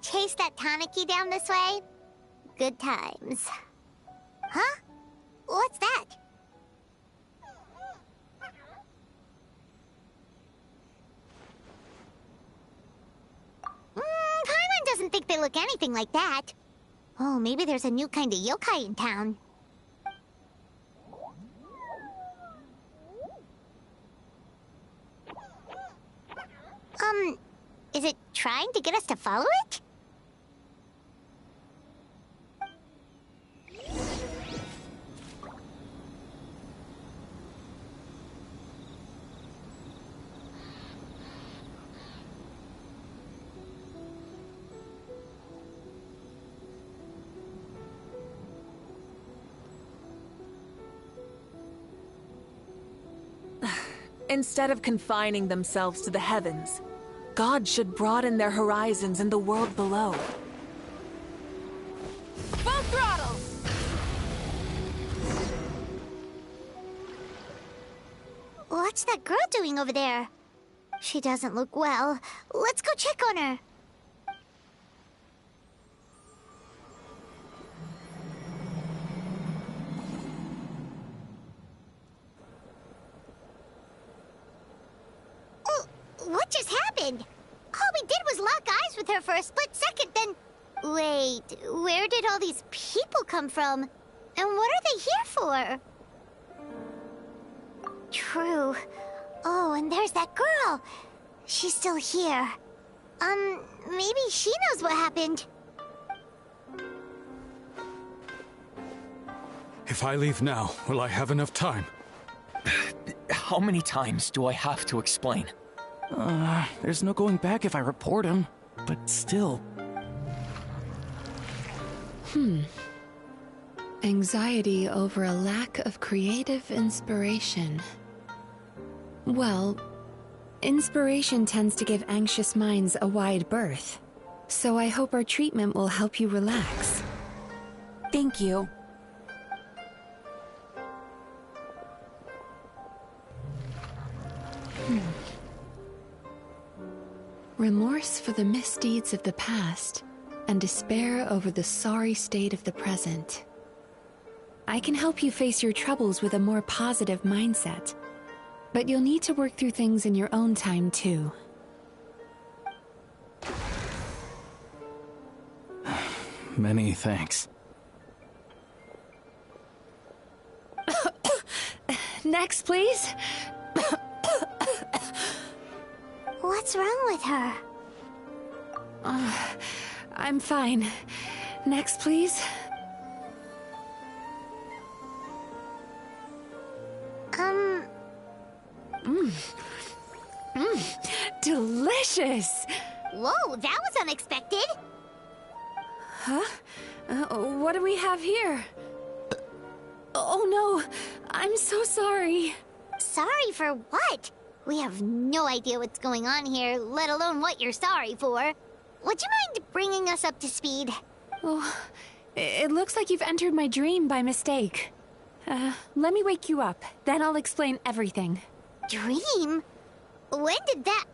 chase that Tanuki down this way? Good times. Huh? What's that? Paimon doesn't think they look anything like that. Oh, maybe there's a new kind of yokai in town. Is it trying to get us to follow it? Instead of confining themselves to the heavens, God should broaden their horizons in the world below. Full throttle! What's that girl doing over there? She doesn't look well. Let's go check on her. What just happened? All we did was lock eyes with her for a split second, then... Wait, where did all these people come from? And what are they here for? True. Oh, and there's that girl. She's still here. Maybe she knows what happened. If I leave now, will I have enough time? How many times do I have to explain? There's no going back if I report him, but still. Anxiety over a lack of creative inspiration. Well, inspiration tends to give anxious minds a wide berth, so I hope our treatment will help you relax. Thank you. Remorse for the misdeeds of the past, and despair over the sorry state of the present. I can help you face your troubles with a more positive mindset, but you'll need to work through things in your own time too. Many thanks. Next, please. What's wrong with her? I'm fine. Next, please. Delicious! Whoa, that was unexpected. Huh? What do we have here? Oh no, I'm so sorry. Sorry for what? We have no idea what's going on here, let alone what you're sorry for. Would you mind bringing us up to speed? Oh, it looks like you've entered my dream by mistake. Let me wake you up, then I'll explain everything. Dream? When did that...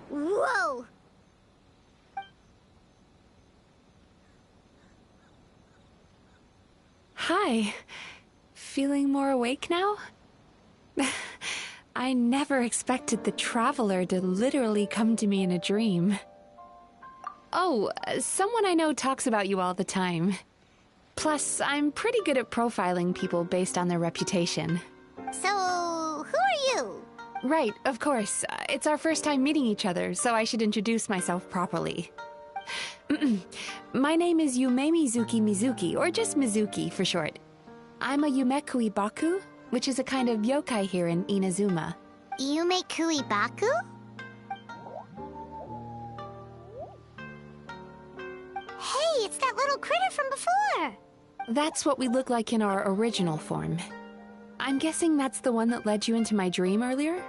Whoa! Hi. Feeling more awake now? I never expected the Traveler to literally come to me in a dream. Oh, someone I know talks about you all the time. Plus, I'm pretty good at profiling people based on their reputation. So, who are you? Right, of course. It's our first time meeting each other, so I should introduce myself properly. My name is Yumemizuki Mizuki, or just Mizuki for short. I'm a Yumekui Baku, which is a kind of yokai here in Inazuma. Yumekui Baku? Hey, it's that little critter from before! That's what we look like in our original form. I'm guessing that's the one that led you into my dream earlier?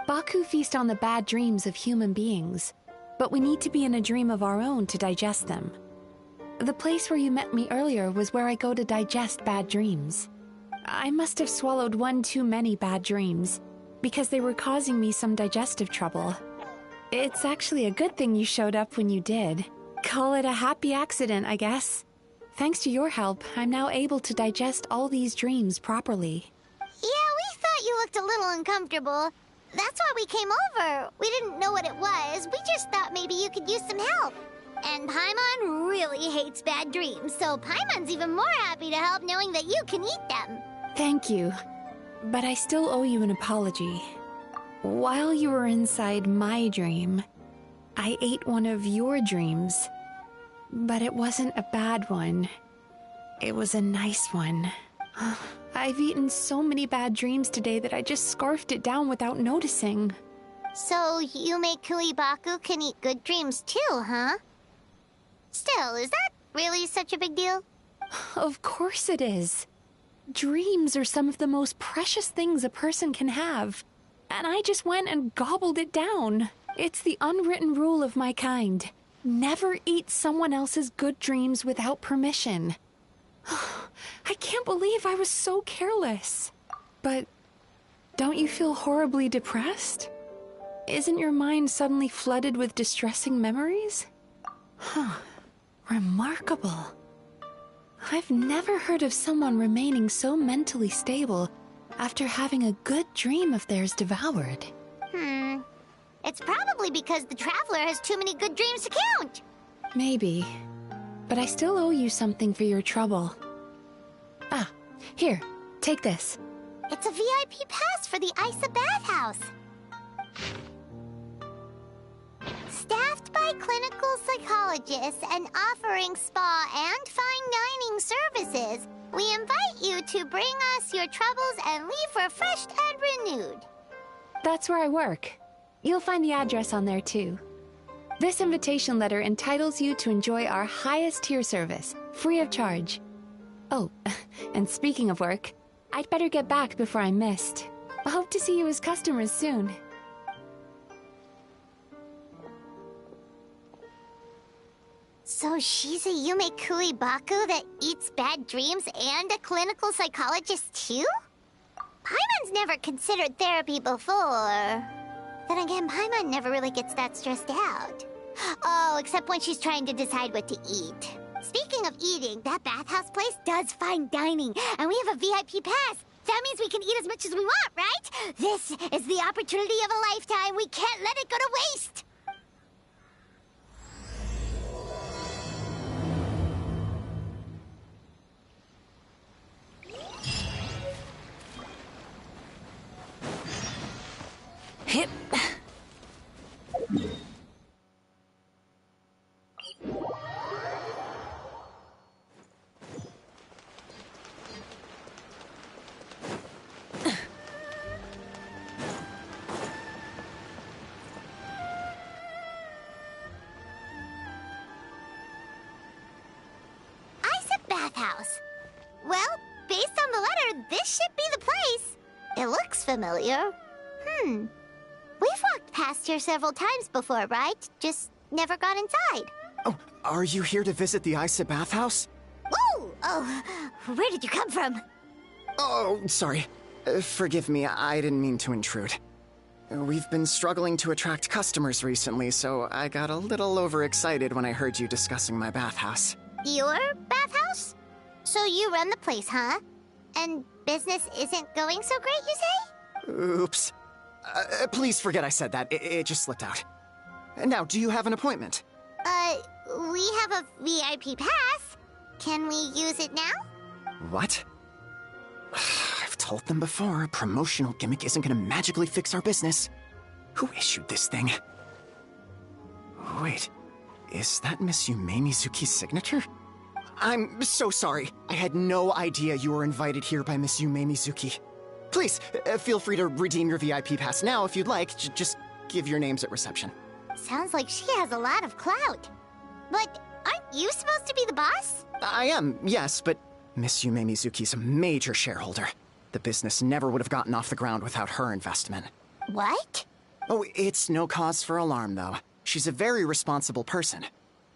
Baku feast on the bad dreams of human beings, but we need to be in a dream of our own to digest them. The place where you met me earlier was where I go to digest bad dreams. I must have swallowed one too many bad dreams. because they were causing me some digestive trouble. It's actually a good thing you showed up when you did. Call it a happy accident, I guess. Thanks to your help, I'm now able to digest all these dreams properly. Yeah, we thought you looked a little uncomfortable. That's why we came over. We didn't know what it was. We just thought maybe you could use some help. And Paimon really hates bad dreams, so Paimon's even more happy to help knowing that you can eat them. Thank you. But I still owe you an apology. While you were inside my dream, I ate one of your dreams. But it wasn't a bad one. It was a nice one. I've eaten so many bad dreams today that I just scarfed it down without noticing. So Yumemizuki Baku can eat good dreams too, huh? Still, is that really such a big deal? Of course it is. Dreams are some of the most precious things a person can have. And I just went and gobbled it down. It's the unwritten rule of my kind. Never eat someone else's good dreams without permission. I can't believe I was so careless. But don't you feel horribly depressed? Isn't your mind suddenly flooded with distressing memories? Huh. Remarkable. I've never heard of someone remaining so mentally stable after having a good dream of theirs devoured. It's probably because the Traveler has too many good dreams to count. Maybe. But I still owe you something for your trouble. Ah, here, take this. It's a VIP pass for the Isa Bathhouse. Staffed by clinical psychologists and offering spa and fine dining services, we invite you to bring us your troubles and leave refreshed and renewed. That's where I work. You'll find the address on there too. This invitation letter entitles you to enjoy our highest tier service, free of charge. Oh, and speaking of work, I'd better get back before I'm missed. I hope to see you as customers soon. So she's a Yumemizuki Baku that eats bad dreams and a clinical psychologist too? Paimon's never considered therapy before. Then again, Paimon never really gets that stressed out. Oh, except when she's trying to decide what to eat. Speaking of eating, that bathhouse place does fine dining, and we have a VIP pass. That means we can eat as much as we want, right? This is the opportunity of a lifetime. We can't let it go to waste. Hip. Bathhouse. Well, based on the letter, this should be the place. It looks familiar. We've walked past here several times before, right? Just never got inside. Oh, are you here to visit the Isa Bathhouse? Whoa! Oh, where did you come from? Oh, sorry. Forgive me, I didn't mean to intrude. We've been struggling to attract customers recently, so I got a little overexcited when I heard you discussing my bathhouse. Your bathhouse? So you run the place, huh? And business isn't going so great, you say? Oops. Please forget I said that. It just slipped out. Now, do you have an appointment? We have a VIP pass. Can we use it now? What? I've told them before, a promotional gimmick isn't gonna magically fix our business. Who issued this thing? Wait, is that Miss Yumemizuki's signature? I'm so sorry. I had no idea you were invited here by Miss Yumemizuki. Please, feel free to redeem your VIP pass now if you'd like. Just give your names at reception. Sounds like she has a lot of clout. But aren't you supposed to be the boss? I am, yes, but Miss Yumemizuki's a major shareholder. The business never would have gotten off the ground without her investment. What? Oh, it's no cause for alarm, though. She's a very responsible person.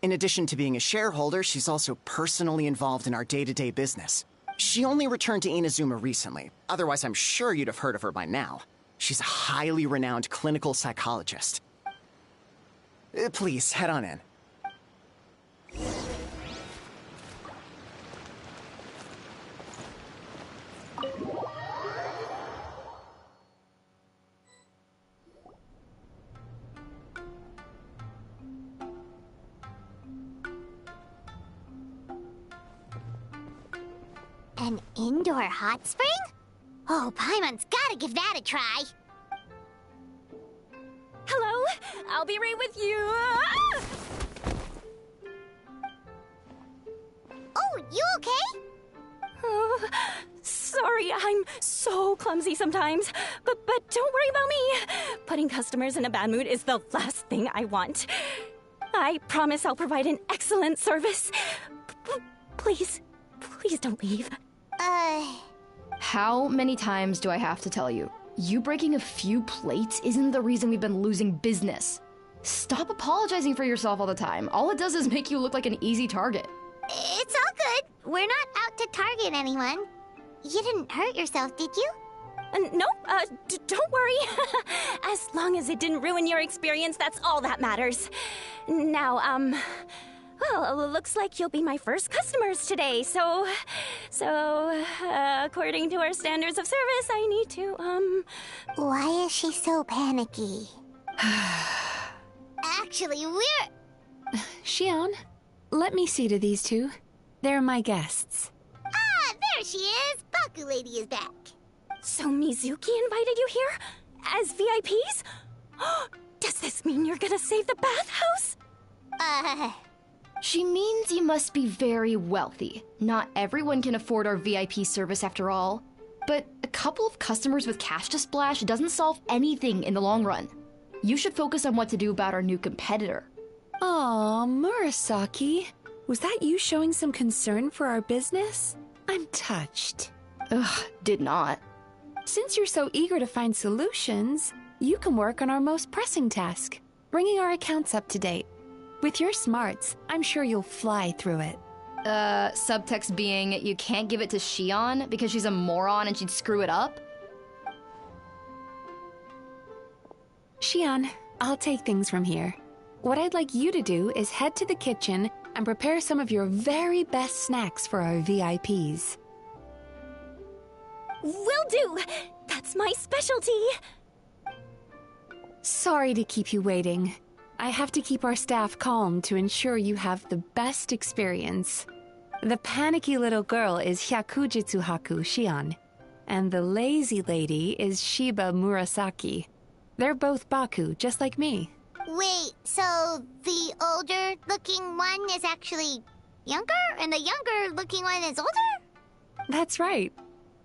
In addition to being a shareholder, she's also personally involved in our day-to-day business. She only returned to Inazuma recently. Otherwise, I'm sure you'd have heard of her by now. She's a highly renowned clinical psychologist. Please, head on in. An indoor hot spring? Oh, Paimon's gotta give that a try. Hello, I'll be right with you. Ah! Oh, you okay? Oh, sorry, I'm so clumsy sometimes. But don't worry about me. Putting customers in a bad mood is the last thing I want. I promise I'll provide an excellent service. Please don't leave. How many times do I have to tell you? You breaking a few plates isn't the reason we've been losing business. Stop apologizing for yourself all the time. All it does is make you look like an easy target. It's all good. We're not out to target anyone. You didn't hurt yourself, did you? No, don't worry. As long as it didn't ruin your experience, that's all that matters. Now, well, looks like you'll be my first customers today, so, according to our standards of service, I need to, Why is she so panicky? Actually, we're... Xion, let me see to these two. They're my guests. Ah, there she is! Baku Lady is back. So Mizuki invited you here? As VIPs? Does this mean you're gonna save the bathhouse? She means you must be very wealthy. Not everyone can afford our VIP service after all. But a couple of customers with cash to splash doesn't solve anything in the long run. You should focus on what to do about our new competitor. Aw, Murasaki. Was that you showing some concern for our business? I'm touched. Ugh, did not. Since you're so eager to find solutions, you can work on our most pressing task, bringing our accounts up to date. With your smarts, I'm sure you'll fly through it. Subtext being, you can't give it to Xion because she's a moron and she'd screw it up? Xion, I'll take things from here. What I'd like you to do is head to the kitchen and prepare some of your very best snacks for our VIPs. Will do! That's my specialty! Sorry to keep you waiting. I have to keep our staff calm to ensure you have the best experience. The panicky little girl is Hyakujitsu Haku Xion, and the lazy lady is Shiba Murasaki. They're both Baku, just like me. Wait, so the older-looking one is actually younger, and the younger-looking one is older? That's right.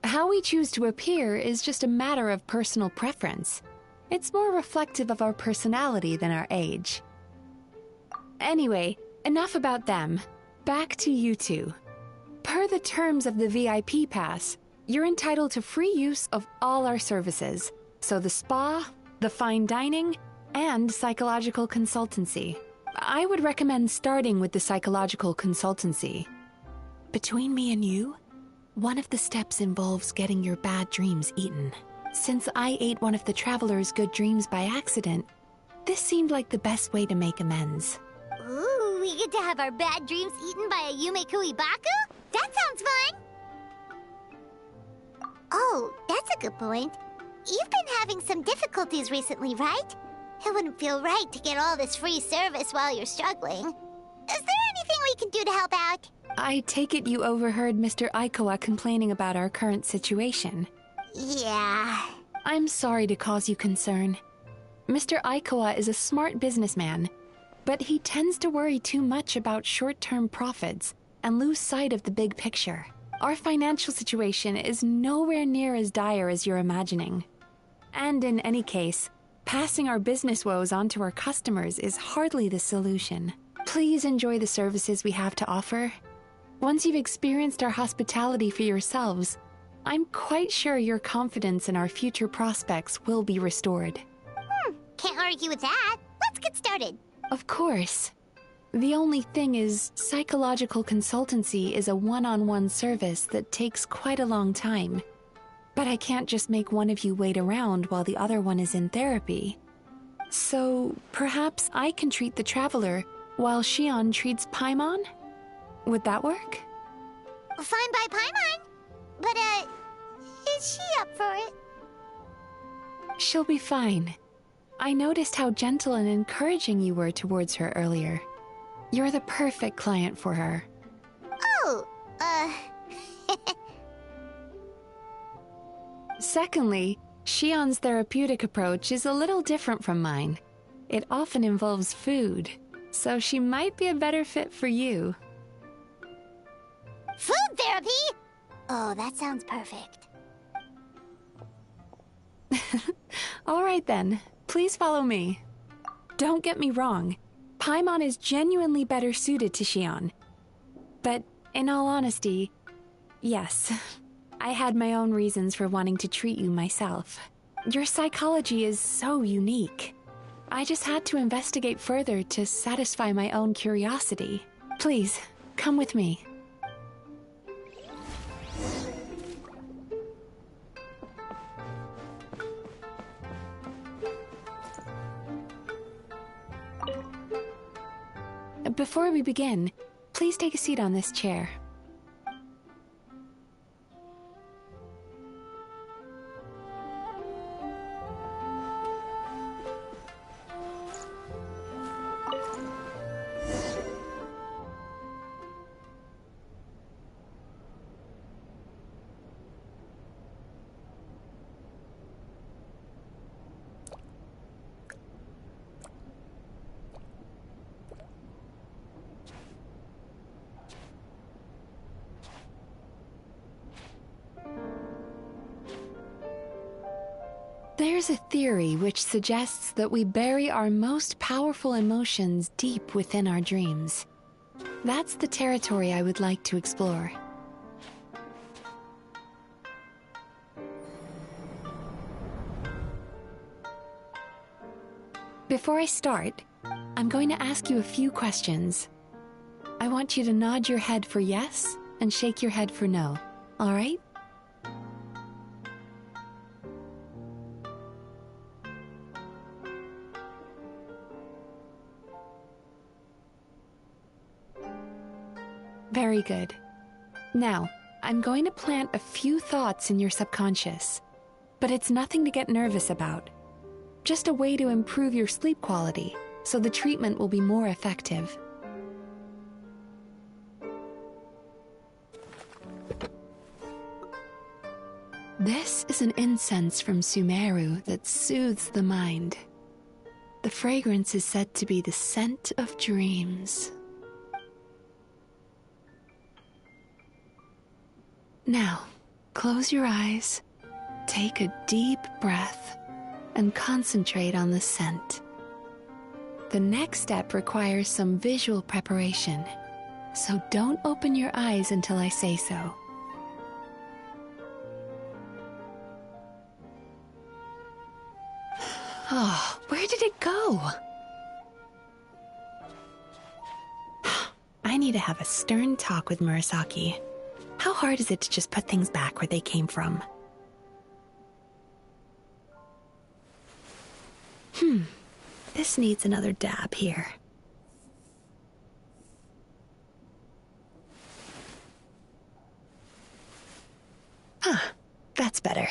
How we choose to appear is just a matter of personal preference. It's more reflective of our personality than our age. Anyway, enough about them. Back to you two. Per the terms of the VIP pass, you're entitled to free use of all our services. So the spa, the fine dining, and psychological consultancy. I would recommend starting with the psychological consultancy. Between me and you, one of the steps involves getting your bad dreams eaten. Since I ate one of the traveler's good dreams by accident, this seemed like the best way to make amends. Ooh, we get to have our bad dreams eaten by a Yumemizuki Baku? That sounds fun! Oh, that's a good point. You've been having some difficulties recently, right? It wouldn't feel right to get all this free service while you're struggling. Is there anything we can do to help out? I take it you overheard Mr. Aikawa complaining about our current situation. Yeah. I'm sorry to cause you concern. Mr. Aikawa is a smart businessman, but he tends to worry too much about short-term profits and lose sight of the big picture. Our financial situation is nowhere near as dire as you're imagining. And in any case, passing our business woes on to our customers is hardly the solution. Please enjoy the services we have to offer. Once you've experienced our hospitality for yourselves, I'm quite sure your confidence in our future prospects will be restored. Can't argue with that. Let's get started. Of course. The only thing is, psychological consultancy is a one-on-one service that takes quite a long time. But I can't just make one of you wait around while the other one is in therapy. So perhaps I can treat the traveler while Shion treats Paimon? Would that work? Fine by Paimon. But, is she up for it? She'll be fine. I noticed how gentle and encouraging you were towards her earlier. You're the perfect client for her. Oh, Secondly, Shion's therapeutic approach is a little different from mine. It often involves food, so she might be a better fit for you. Food therapy? Oh, that sounds perfect. All right then, please follow me. Don't get me wrong, Paimon is genuinely better suited to Shion. But in all honesty, yes, I had my own reasons for wanting to treat you myself. Your psychology is so unique. I just had to investigate further to satisfy my own curiosity. Please, come with me. Before we begin, please take a seat on this chair. There's a theory which suggests that we bury our most powerful emotions deep within our dreams. That's the territory I would like to explore. Before I start, I'm going to ask you a few questions. I want you to nod your head for yes and shake your head for no, all right? Very good. Now, I'm going to plant a few thoughts in your subconscious, but it's nothing to get nervous about. Just a way to improve your sleep quality, so the treatment will be more effective. This is an incense from Sumeru that soothes the mind. The fragrance is said to be the scent of dreams. Now, close your eyes, take a deep breath, and concentrate on the scent. The next step requires some visual preparation, so don't open your eyes until I say so. Oh, where did it go? I need to have a stern talk with Murasaki. How hard is it to just put things back where they came from? This needs another dab here. That's better.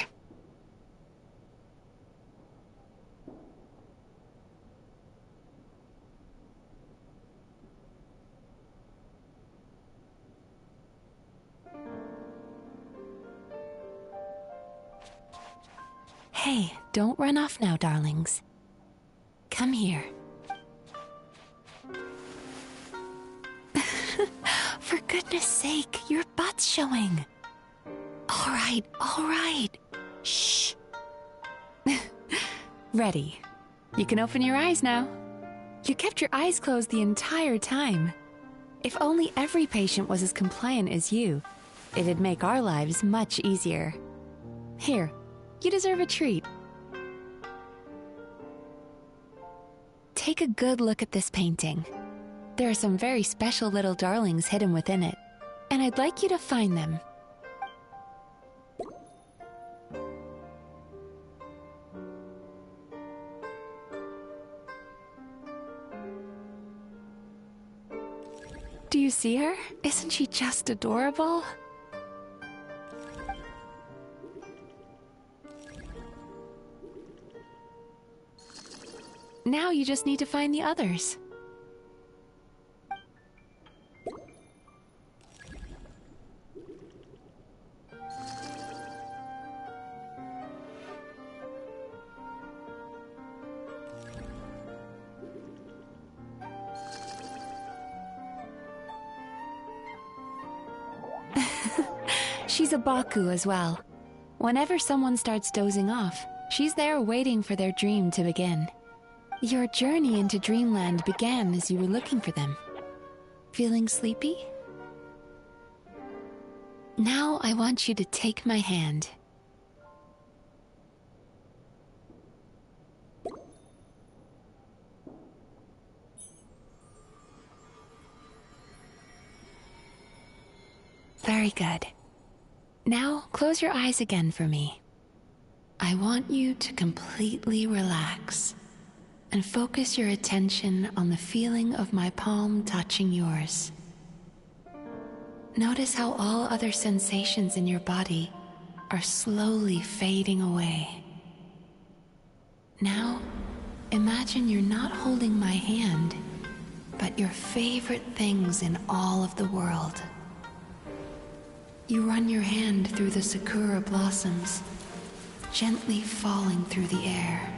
Hey, don't run off now, darlings. Come here. For goodness sake, your butt's showing. All right. Shh. Ready. You can open your eyes now. You kept your eyes closed the entire time. If only every patient was as compliant as you, it'd make our lives much easier. Here, you deserve a treat. Take a good look at this painting. There are some very special little darlings hidden within it, and I'd like you to find them. see her? Isn't she just adorable? Now you just need to find the others. She's a Baku as well. Whenever someone starts dozing off, she's there waiting for their dream to begin. Your journey into Dreamland began as you were looking for them. Feeling sleepy? Now I want you to take my hand. Very good. Now, close your eyes again for me. I want you to completely relax and focus your attention on the feeling of my palm touching yours. Notice how all other sensations in your body are slowly fading away. Now, imagine you're not holding my hand, but your favorite things in all of the world. You run your hand through the sakura blossoms, gently falling through the air.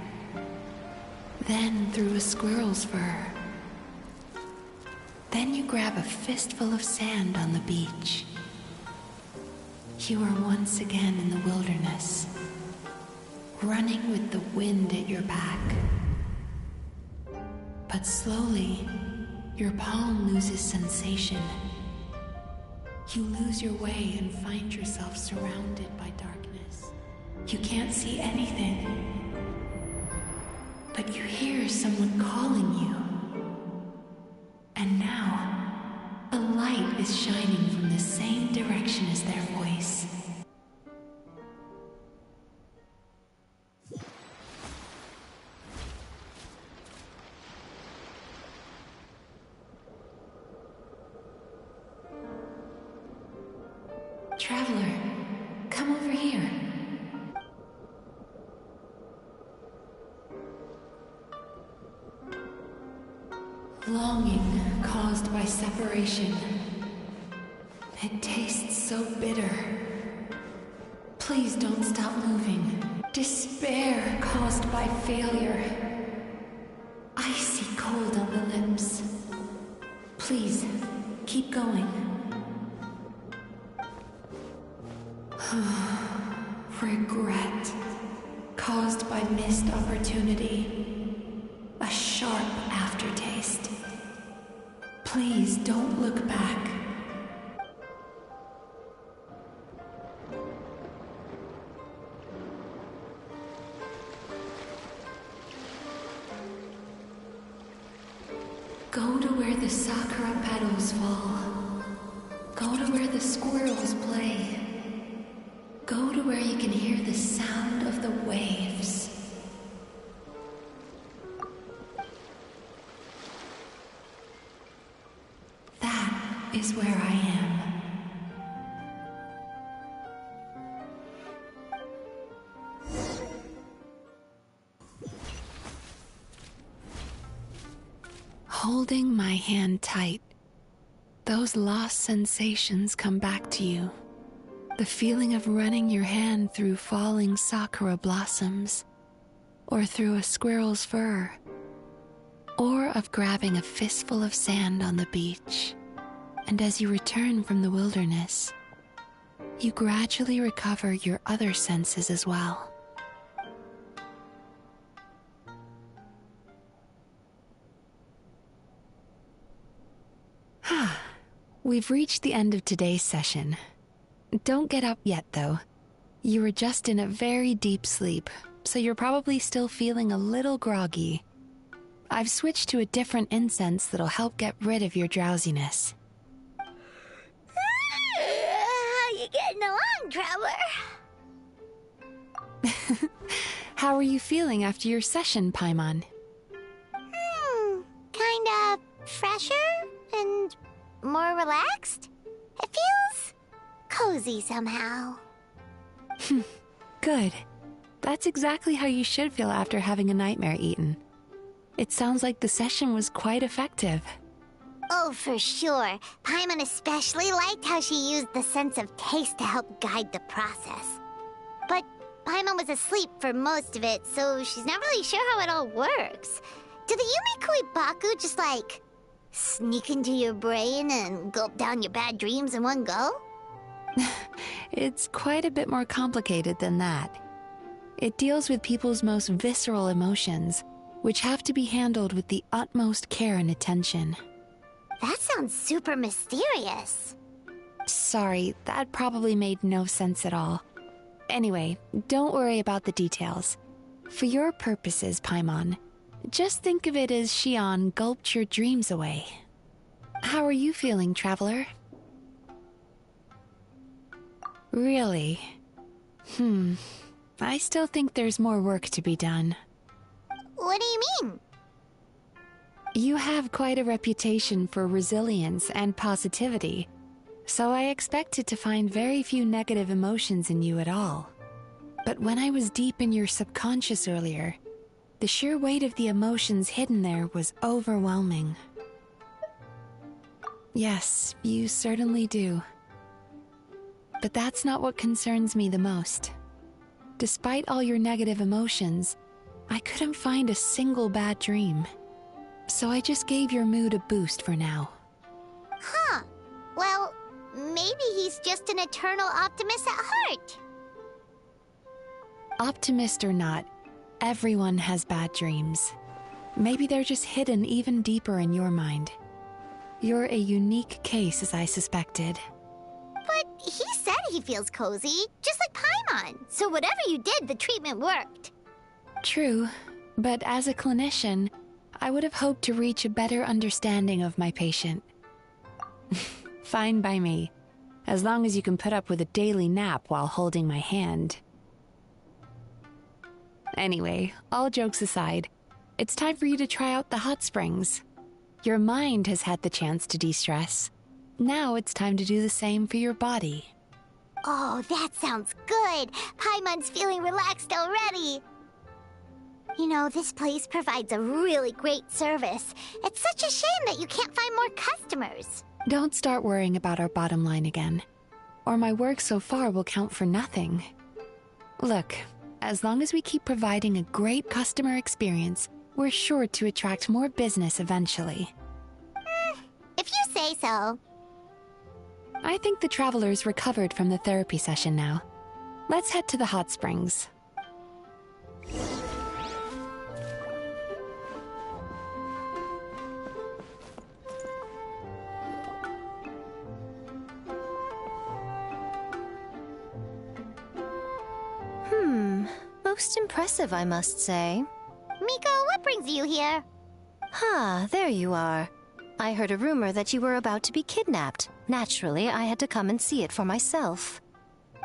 Then through a squirrel's fur. Then you grab a fistful of sand on the beach. You are once again in the wilderness, running with the wind at your back. But slowly, your palm loses sensation. You lose your way and find yourself surrounded by darkness. You can't see anything, but you hear someone calling you. And now, a light is shining from the same direction as their voice. Traveler, come over here. Longing caused by separation. It tastes so bitter. Please don't stop moving. Despair caused by failure. Icy cold on the lips. Please, keep going. Regret caused by missed opportunity. A sharp aftertaste. Please don't look back. Go to where the sakura petals fall. Go to where the squirrels play. Go to where you can hear the sound of the waves. That is where I am. Holding my hand tight, those lost sensations come back to you. The feeling of running your hand through falling sakura blossoms, or through a squirrel's fur, or of grabbing a fistful of sand on the beach. And as you return from the wilderness, you gradually recover your other senses as well. We've reached the end of today's session. Don't get up yet, though. You were just in a very deep sleep, so you're probably still feeling a little groggy. I've switched to a different incense that'll help get rid of your drowsiness. How you getting along, Traveler? How are you feeling after your session, Paimon? Kinda fresher and more relaxed. It feels cozy somehow. Good. That's exactly how you should feel after having a nightmare eaten. It sounds like the session was quite effective. Oh, for sure. Paimon especially liked how she used the sense of taste to help guide the process. But Paimon was asleep for most of it, so she's not really sure how it all works. Do the Yumekui Baku just, like, sneak into your brain and gulp down your bad dreams in one go? It's quite a bit more complicated than that. It deals with people's most visceral emotions, which have to be handled with the utmost care and attention. That sounds super mysterious. Sorry, that probably made no sense at all. Anyway, don't worry about the details. For your purposes, Paimon, just think of it as Xion gulped your dreams away. How are you feeling, Traveler? Really? I still think there's more work to be done. What do you mean? You have quite a reputation for resilience and positivity, so I expected to find very few negative emotions in you at all. But when I was deep in your subconscious earlier, the sheer weight of the emotions hidden there was overwhelming. Yes, you certainly do. But that's not what concerns me the most. Despite all your negative emotions, I couldn't find a single bad dream. So I just gave your mood a boost for now. Huh. Well, maybe he's just an eternal optimist at heart. Optimist or not, everyone has bad dreams. Maybe they're just hidden even deeper in your mind. You're a unique case, as I suspected. But he said he feels cozy, just like Paimon. So whatever you did, the treatment worked. True, but as a clinician, I would have hoped to reach a better understanding of my patient. Fine by me, as long as you can put up with a daily nap while holding my hand. Anyway, all jokes aside, it's time for you to try out the hot springs. Your mind has had the chance to de-stress. Now it's time to do the same for your body. Oh, that sounds good. Paimon's feeling relaxed already. You know, this place provides a really great service. It's such a shame that you can't find more customers. Don't start worrying about our bottom line again, or my work so far will count for nothing. Look, as long as we keep providing a great customer experience, we're sure to attract more business eventually. If you say so. I think the traveler's recovered from the therapy session now. Let's head to the hot springs. Most impressive, I must say. Miko, what brings you here? There you are. I heard a rumor that you were about to be kidnapped. Naturally, I had to come and see it for myself.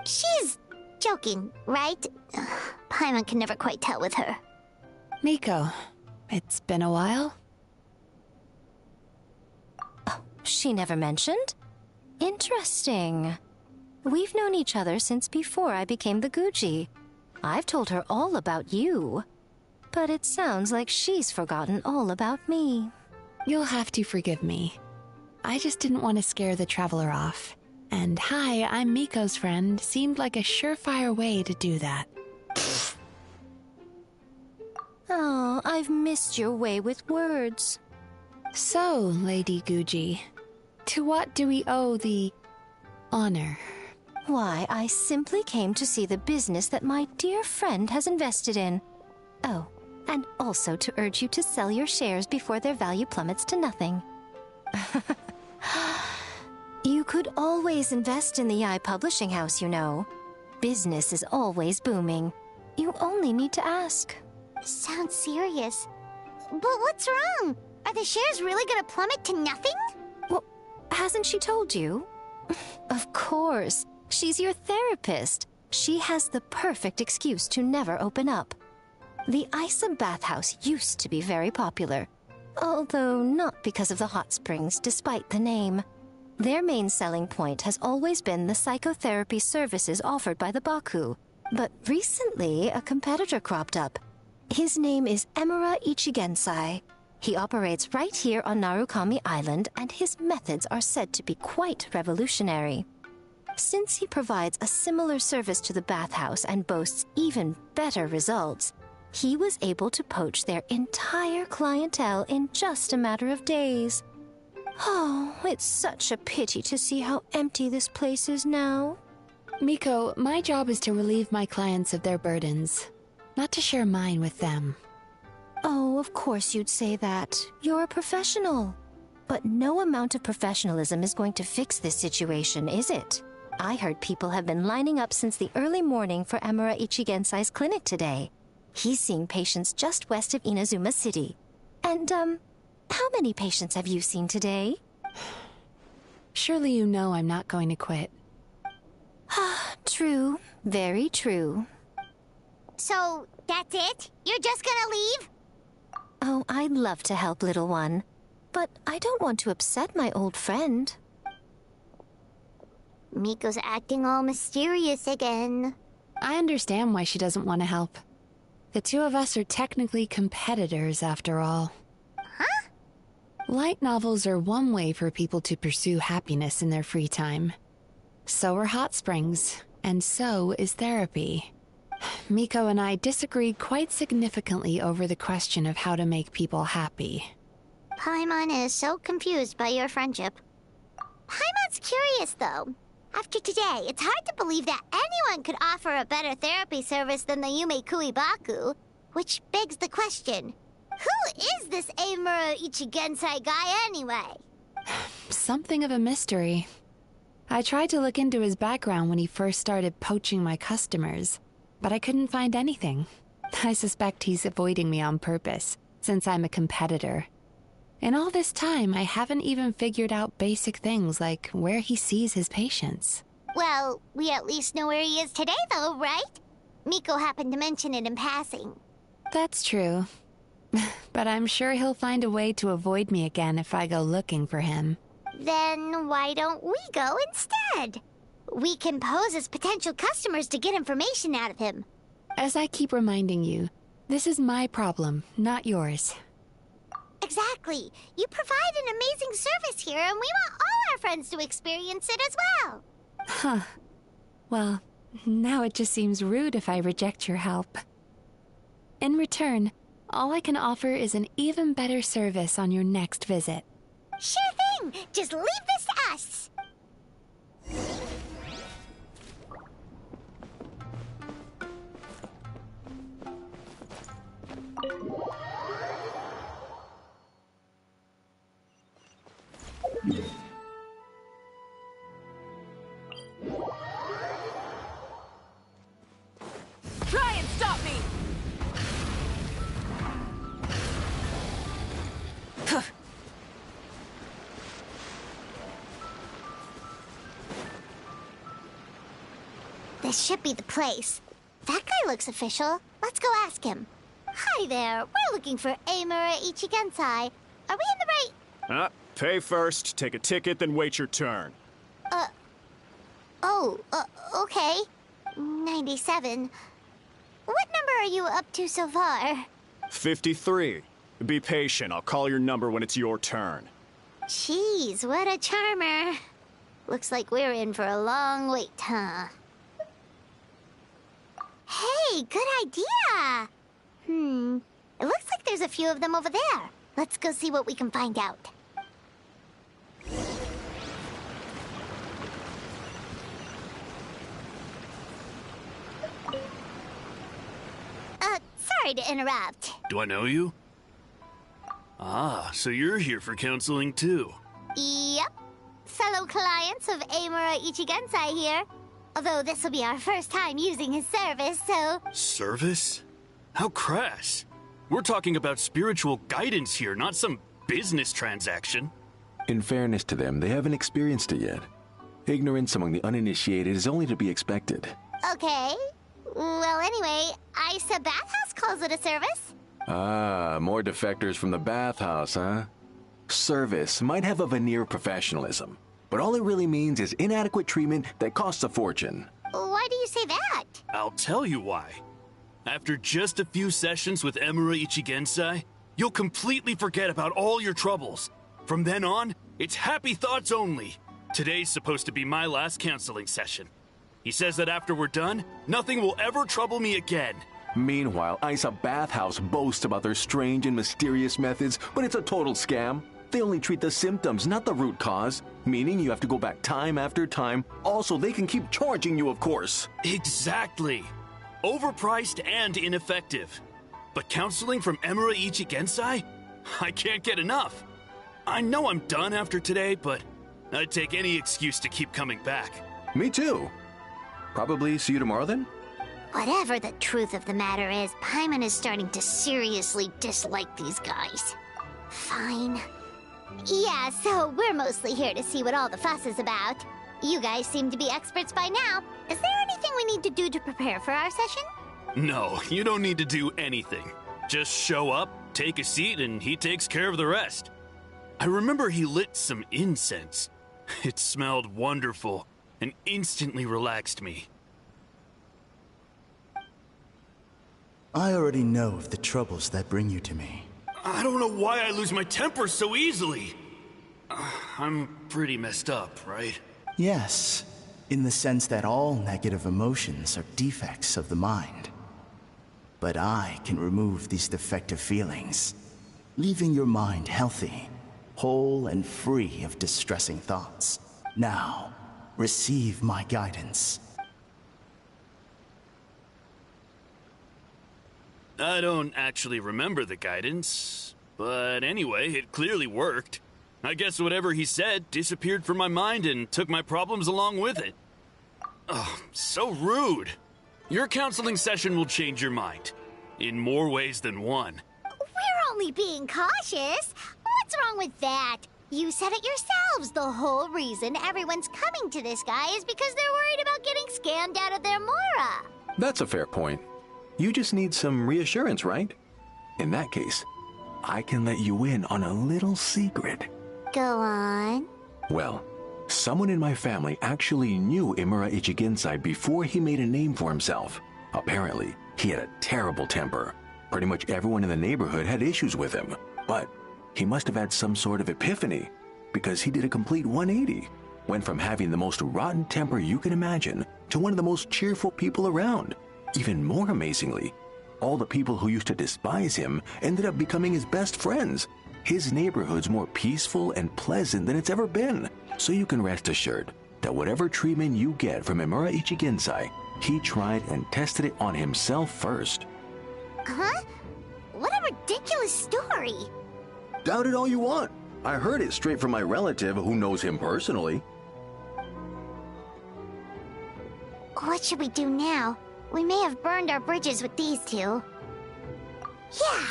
She's joking, right? Paimon can never quite tell with her. Miko, it's been a while. Oh, she never mentioned? Interesting. We've known each other since before I became the Guji. I've told her all about you. But it sounds like she's forgotten all about me. You'll have to forgive me. I just didn't want to scare the traveler off. And hi, I'm Miko's friend seemed like a surefire way to do that. Oh, I've missed your way with words. So, Lady Guji, to what do we owe the honor? Why, I simply came to see the business that my dear friend has invested in. Oh, and also to urge you to sell your shares before their value plummets to nothing. You could always invest in the Yai Publishing House, you know. Business is always booming. You only need to ask. Sounds serious. But what's wrong? Are the shares really gonna plummet to nothing? Well, hasn't she told you? Of course. She's your therapist. She has the perfect excuse to never open up. The Isa bathhouse used to be very popular, although not because of the hot springs, despite the name. Their main selling point has always been the psychotherapy services offered by the Baku. But recently, a competitor cropped up. His name is Emura Ichigensai. He operates right here on Narukami Island, and his methods are said to be quite revolutionary. Since he provides a similar service to the bathhouse and boasts even better results, he was able to poach their entire clientele in just a matter of days. Oh, it's such a pity to see how empty this place is now. Miko, my job is to relieve my clients of their burdens, not to share mine with them. Oh, of course you'd say that. You're a professional. But no amount of professionalism is going to fix this situation, is it? I heard people have been lining up since the early morning for Emura Ichigensai's clinic today. He's seeing patients just west of Inazuma City. And, how many patients have you seen today? Surely you know I'm not going to quit. True. Very true. So, that's it? You're just gonna leave? Oh, I'd love to help, little one. But I don't want to upset my old friend. Miko's acting all mysterious again. I understand why she doesn't want to help. The two of us are technically competitors, after all. Huh? Light novels are one way for people to pursue happiness in their free time. So are hot springs, and so is therapy. Miko and I disagreed quite significantly over the question of how to make people happy. Paimon is so confused by your friendship. Paimon's curious, though. After today, it's hard to believe that anyone could offer a better therapy service than the Yumekui Baku, which begs the question, who is this Emura Ichigensai guy anyway? Something of a mystery. I tried to look into his background when he first started poaching my customers, but I couldn't find anything. I suspect he's avoiding me on purpose, since I'm a competitor. In all this time, I haven't even figured out basic things like where he sees his patients. Well, we at least know where he is today, though, right? Miko happened to mention it in passing. That's true. But I'm sure he'll find a way to avoid me again if I go looking for him. Then why don't we go instead? We can pose as potential customers to get information out of him. As I keep reminding you, this is my problem, not yours. Exactly. You provide an amazing service here, and we want all our friends to experience it as well. Huh. Well, now it just seems rude if I reject your help. In return, all I can offer is an even better service on your next visit. Sure thing! Just leave this to us! Try and stop me! This should be the place. That guy looks official. Let's go ask him. Hi there. We're looking for Emura Ichigensai. Are we in the right... Pay first, take a ticket, then wait your turn. Okay. 97. What number are you up to so far? 53. Be patient, I'll call your number when it's your turn. Jeez, what a charmer. Looks like we're in for a long wait, huh? Hey, good idea! It looks like there's a few of them over there. Let's go see what we can find out. Sorry to interrupt. Do I know you? Ah, so you're here for counseling too. Yep. Fellow clients of Emura Ichigensai here. Although this will be our first time using his service, so... Service? How crass. We're talking about spiritual guidance here, not some business transaction. In fairness to them, they haven't experienced it yet. Ignorance among the uninitiated is only to be expected. Okay. Well, anyway, Isa Bathhouse calls it a service. Ah, more defectors from the bathhouse, huh? Service might have a veneer of professionalism, but all it really means is inadequate treatment that costs a fortune. Why do you say that? I'll tell you why. After just a few sessions with Emura Ichigensai, you'll completely forget about all your troubles. From then on, it's happy thoughts only. Today's supposed to be my last counseling session. He says that after we're done, nothing will ever trouble me again. Meanwhile, Isa Bathhouse boasts about their strange and mysterious methods, but it's a total scam. They only treat the symptoms, not the root cause, meaning you have to go back time after time. Also, they can keep charging you, of course. Exactly. Overpriced and ineffective. But counseling from Emura Ichigensai? I can't get enough. I know I'm done after today, but I'd take any excuse to keep coming back. Me too. Probably see you tomorrow then? Whatever the truth of the matter is, Paimon is starting to seriously dislike these guys. Fine. Yeah, so we're mostly here to see what all the fuss is about. You guys seem to be experts by now. Is there anything we need to do to prepare for our session? No, you don't need to do anything. Just show up, take a seat, and he takes care of the rest. I remember he lit some incense. It smelled wonderful and instantly relaxed me. I already know of the troubles that bring you to me. I don't know why I lose my temper so easily. I'm pretty messed up, right? Yes, in the sense that all negative emotions are defects of the mind. But I can remove these defective feelings, leaving your mind healthy, whole and free of distressing thoughts. Now, receive my guidance. I don't actually remember the guidance, but anyway, it clearly worked. I guess whatever he said disappeared from my mind and took my problems along with it. Oh, so rude. Your counseling session will change your mind. In more ways than one. We're only being cautious. What's wrong with that? You said it yourselves. The whole reason everyone's coming to this guy is because they're worried about getting scammed out of their Mora. That's a fair point. You just need some reassurance, right? In that case, I can let you in on a little secret. Go on. Well, someone in my family actually knew Emura Ichigensai before he made a name for himself. Apparently, he had a terrible temper. Pretty much everyone in the neighborhood had issues with him. But he must have had some sort of epiphany, because he did a complete 180. Went from having the most rotten temper you can imagine to one of the most cheerful people around. Even more amazingly, all the people who used to despise him ended up becoming his best friends. His neighborhood's more peaceful and pleasant than it's ever been. So you can rest assured that whatever treatment you get from Emura Ichigensai, he tried and tested it on himself first. Huh? What a ridiculous story. Doubt it all you want. I heard it straight from my relative who knows him personally. What should we do now? We may have burned our bridges with these two. Yeah,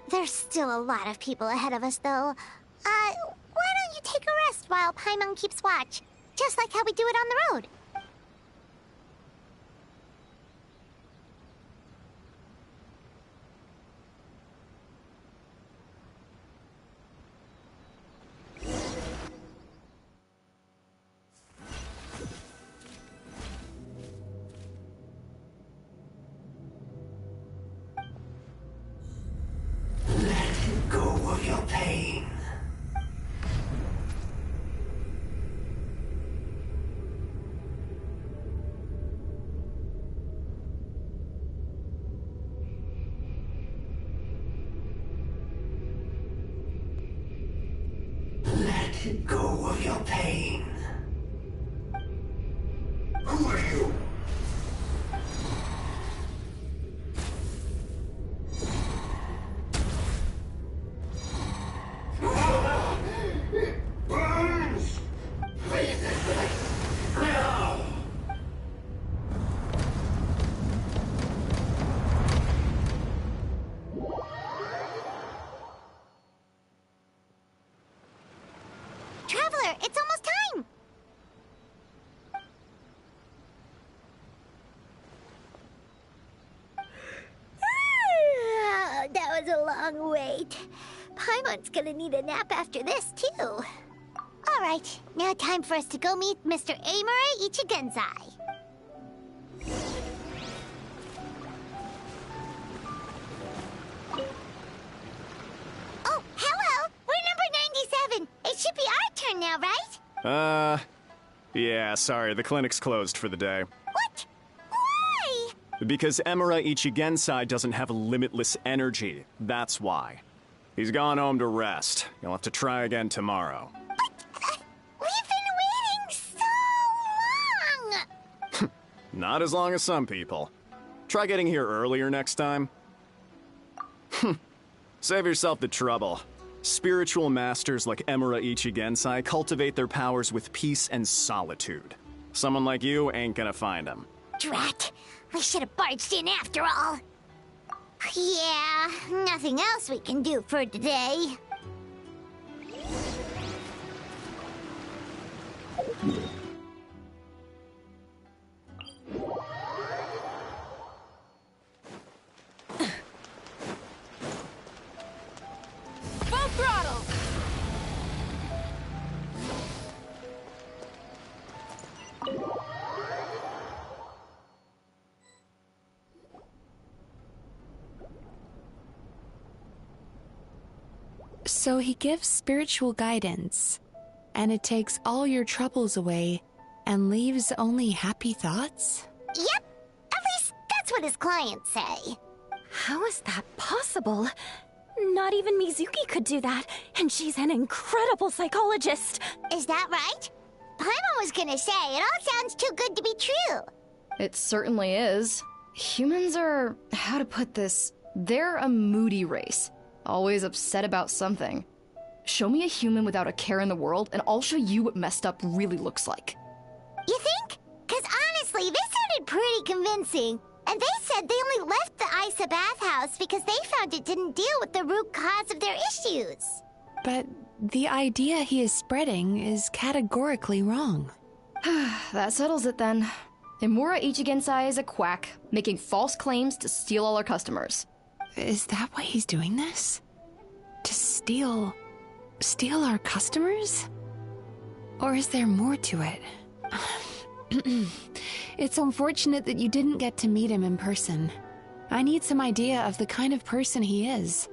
there's still a lot of people ahead of us, though. Why don't you take a rest while Paimon keeps watch? Just like how we do it on the road. Let go of your pain. Who are you? It burns! Breathe it now! Traveler, it's almost time! That was a long wait. Paimon's gonna need a nap after this, too. All right, now time for us to go meet Mr. Amura Ichigenzai. Oh, hello! We're number 97. It should be our turn now, right? Yeah, sorry, the clinic's closed for the day. What? Why? Because Emura Ichigensai doesn't have limitless energy. That's why. He's gone home to rest. You'll have to try again tomorrow. We've been waiting so long! Not as long as some people. Try getting here earlier next time. Save yourself the trouble. Spiritual masters like Emura Ichigensai cultivate their powers with peace and solitude. Someone like you ain't gonna find them. Drat! We should have barged in after all. Yeah, nothing else we can do for today. Full throttle! So he gives spiritual guidance, and it takes all your troubles away and leaves only happy thoughts? Yep, at least that's what his clients say. How is that possible? Not even Mizuki could do that, and she's an incredible psychologist. Is that right? Paimon was gonna say, it all sounds too good to be true. It certainly is. Humans are, how to put this, they're a moody race. Always upset about something. Show me a human without a care in the world, and I'll show you what messed up really looks like. You think? Because honestly, they sounded pretty convincing. And they said they only left the Isa bathhouse because they found it didn't deal with the root cause of their issues. But the idea he is spreading is categorically wrong. That settles it then. Emura Ichigensai is a quack, making false claims to steal all our customers. Is that why he's doing this? To steal our customers? Or is there more to it? It's unfortunate that you didn't get to meet him in person. I need some idea of the kind of person he is.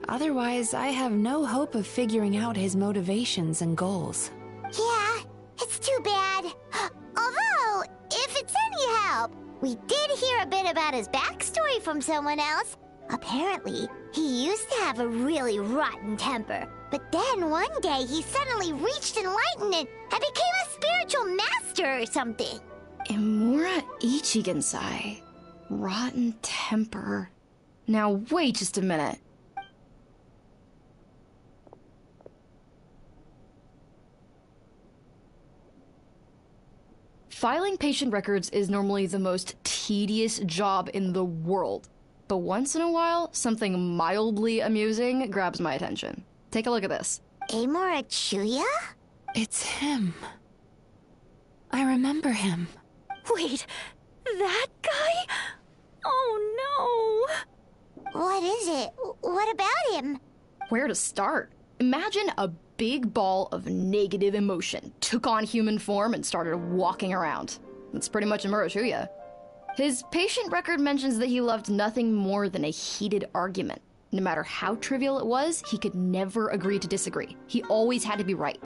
Otherwise, I have no hope of figuring out his motivations and goals. Yeah, it's too bad. Although, if it's any help, we did hear a bit about his backstory from someone else. Apparently, he used to have a really rotten temper. But then one day he suddenly reached enlightenment and became a spiritual master or something. Emura Ichigensai. Rotten temper. Now wait just a minute. Filing patient records is normally the most tedious job in the world. But once in a while, something mildly amusing grabs my attention. Take a look at this. Amura Chuya? It's him. I remember him. Wait, that guy? Oh no! What is it? What about him? Where to start? Imagine a big ball of negative emotion took on human form and started walking around. That's pretty much Emura Chuya. His patient record mentions that he loved nothing more than a heated argument. No matter how trivial it was, he could never agree to disagree. He always had to be right.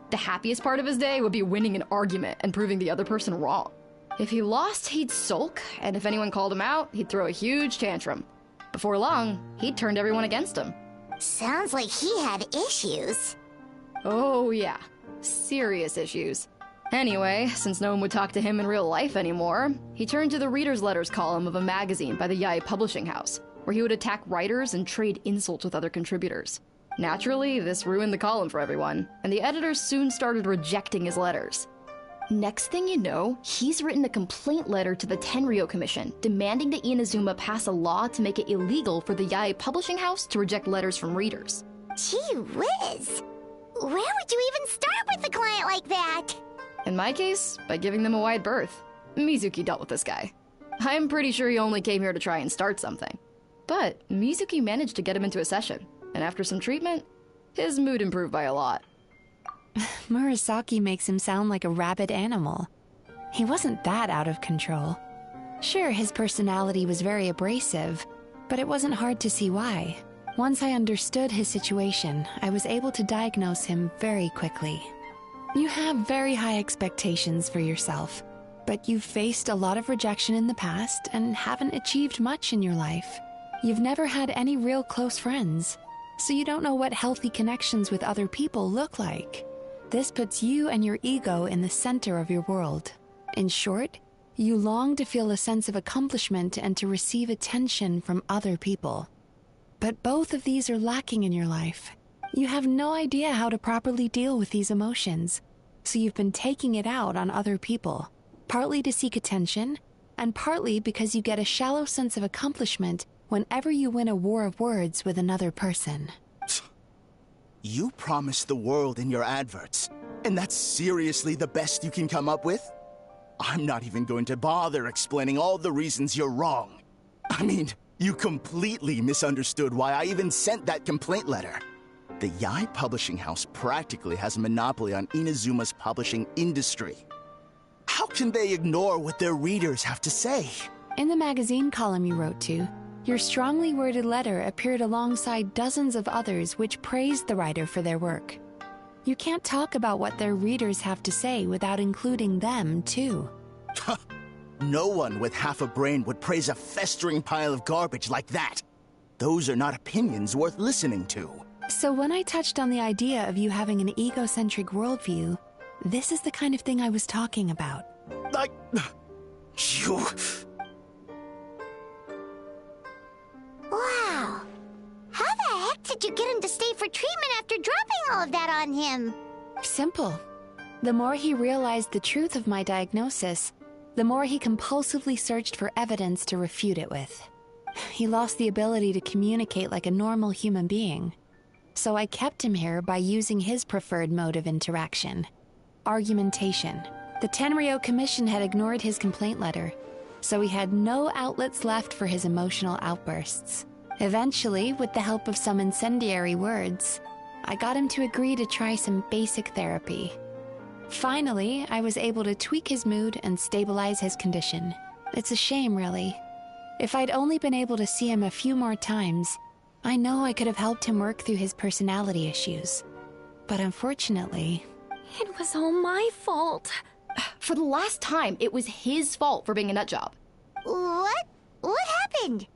The happiest part of his day would be winning an argument and proving the other person wrong. If he lost, he'd sulk, and if anyone called him out, he'd throw a huge tantrum. Before long, he'd turned everyone against him. Sounds like he had issues. Oh yeah, serious issues. Anyway, since no one would talk to him in real life anymore, he turned to the reader's letters column of a magazine by the Yae Publishing House, where he would attack writers and trade insults with other contributors. Naturally, this ruined the column for everyone, and the editors soon started rejecting his letters. Next thing you know, he's written a complaint letter to the Tenryo Commission, demanding that Inazuma pass a law to make it illegal for the Yae Publishing House to reject letters from readers. Gee whiz! Where would you even start with a client like that? In my case, by giving them a wide berth. Mizuki dealt with this guy. I'm pretty sure he only came here to try and start something. But Mizuki managed to get him into a session, and after some treatment, his mood improved by a lot. Murasaki makes him sound like a rabid animal. He wasn't that out of control. Sure, his personality was very abrasive, but it wasn't hard to see why. Once I understood his situation, I was able to diagnose him very quickly. You have very high expectations for yourself, but you've faced a lot of rejection in the past and haven't achieved much in your life. You've never had any real close friends, so you don't know what healthy connections with other people look like. This puts you and your ego in the center of your world. In short, you long to feel a sense of accomplishment and to receive attention from other people. But both of these are lacking in your life. You have no idea how to properly deal with these emotions, so you've been taking it out on other people, partly to seek attention, and partly because you get a shallow sense of accomplishment whenever you win a war of words with another person. You promised the world in your adverts, and that's seriously the best you can come up with? I'm not even going to bother explaining all the reasons you're wrong. I mean, you completely misunderstood why I even sent that complaint letter. The Yai Publishing House practically has a monopoly on Inazuma's publishing industry. How can they ignore what their readers have to say? In the magazine column you wrote to, your strongly worded letter appeared alongside dozens of others which praised the writer for their work. You can't talk about what their readers have to say without including them, too. No one with half a brain would praise a festering pile of garbage like that. Those are not opinions worth listening to. So when I touched on the idea of you having an egocentric worldview, this is the kind of thing I was talking about. You... Wow. How the heck did you get him to stay for treatment after dropping all of that on him? Simple. The more he realized the truth of my diagnosis, the more he compulsively searched for evidence to refute it with. He lost the ability to communicate like a normal human being. So I kept him here by using his preferred mode of interaction: argumentation. The Tenryo Commission had ignored his complaint letter, so he had no outlets left for his emotional outbursts. Eventually, with the help of some incendiary words, I got him to agree to try some basic therapy. Finally, I was able to tweak his mood and stabilize his condition. It's a shame, really. If I'd only been able to see him a few more times, I know I could have helped him work through his personality issues. But unfortunately... It was all my fault. For the last time, it was his fault for being a nutjob. What? What happened?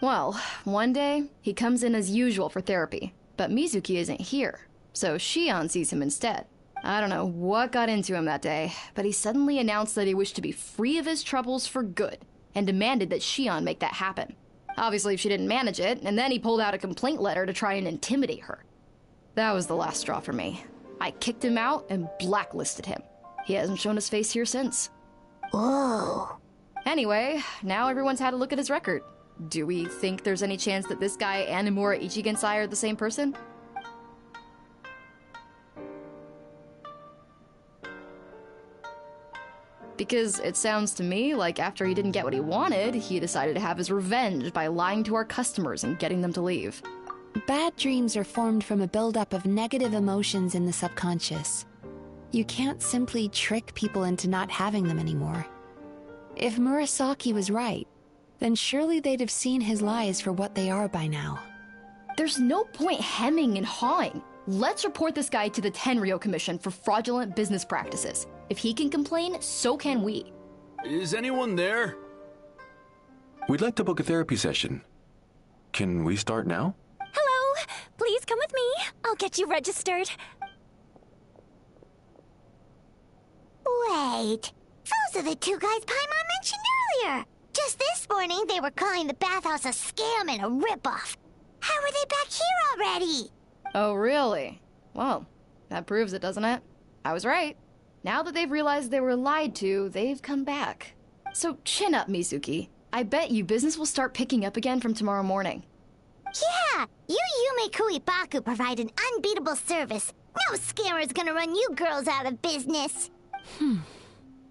Well, one day, he comes in as usual for therapy, but Mizuki isn't here, so Shion sees him instead. I don't know what got into him that day, but he suddenly announced that he wished to be free of his troubles for good, and demanded that Shion make that happen. Obviously, she didn't manage it, and then he pulled out a complaint letter to try and intimidate her. That was the last straw for me. I kicked him out and blacklisted him. He hasn't shown his face here since. Whoa. Anyway, now everyone's had a look at his record. Do we think there's any chance that this guy and Nomura Ichigensai are the same person? Because it sounds to me like after he didn't get what he wanted, he decided to have his revenge by lying to our customers and getting them to leave. Bad dreams are formed from a buildup of negative emotions in the subconscious. You can't simply trick people into not having them anymore. If Murasaki was right, then surely they'd have seen his lies for what they are by now. There's no point hemming and hawing. Let's report this guy to the Tenryo Commission for fraudulent business practices. If he can complain, so can we. Is anyone there? We'd like to book a therapy session. Can we start now? Hello! Please come with me. I'll get you registered. Wait. Those are the two guys Paimon mentioned earlier. Just this morning, they were calling the bathhouse a scam and a ripoff. How are they back here already? Oh, really? Well, that proves it, doesn't it? I was right. Now that they've realized they were lied to, they've come back. So chin up, Mizuki. I bet you business will start picking up again from tomorrow morning. Yeah, you Yumei Baku provide an unbeatable service. No scammer's gonna run you girls out of business.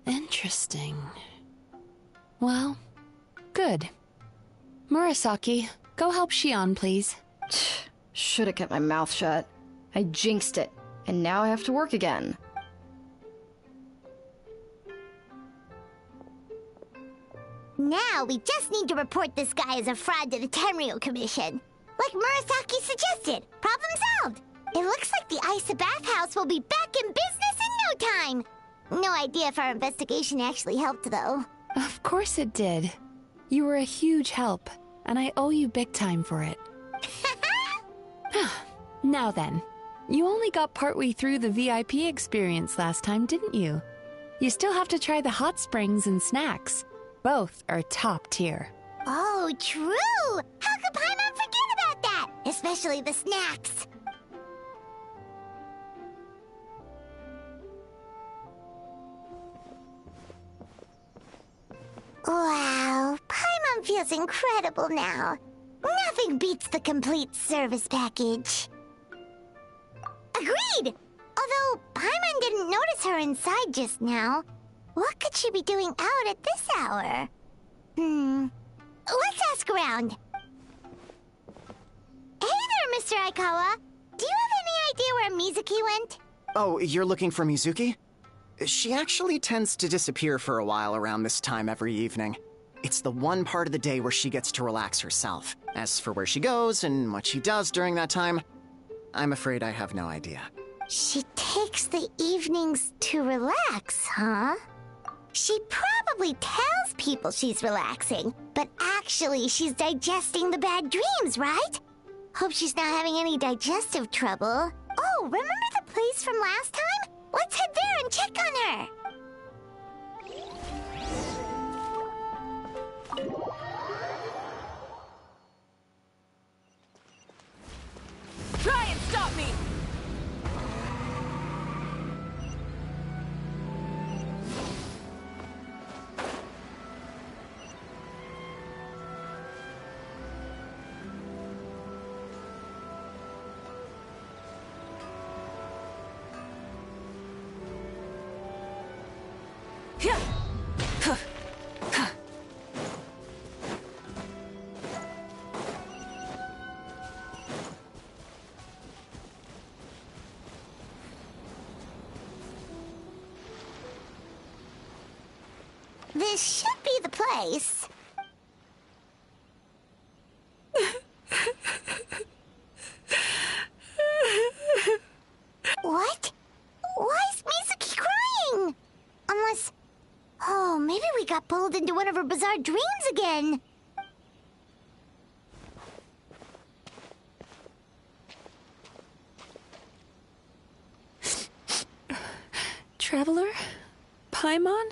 Interesting. Well, good. Murasaki, go help Shion, please. Should've kept my mouth shut. I jinxed it, And now I have to work again. Now we just need to report this guy as a fraud to the Tenryo Commission. Like Murasaki suggested. Problem solved. It looks like the Isa bathhouse will be back in business in no time. No idea if our investigation actually helped, though. Of course it did. You were a huge help, and I owe you big time for it. Now then, you only got partway through the VIP experience last time, didn't you? You still have to try the hot springs and snacks. Both are top tier. Oh, true! How could Paimon forget about that? Especially the snacks. Wow, Paimon feels incredible now. Nothing beats the complete service package. Agreed! Although Paimon didn't notice her inside just now. What could she be doing out at this hour? Let's ask around. Hey there, Mr. Aikawa. Do you have any idea where Mizuki went? Oh, you're looking for Mizuki? She actually tends to disappear for a while around this time every evening. It's the one part of the day where she gets to relax herself. As for where she goes and what she does during that time, I'm afraid I have no idea. She takes the evenings to relax, huh? She probably tells people she's relaxing, but actually she's digesting the bad dreams, right? Hope she's not having any digestive trouble. Oh, remember the place from last time? Let's head there and check on her. Try and stop me! This should be the place. What? Why is Mizuki crying? Unless... Oh, maybe we got pulled into one of her bizarre dreams again. Traveler? Paimon?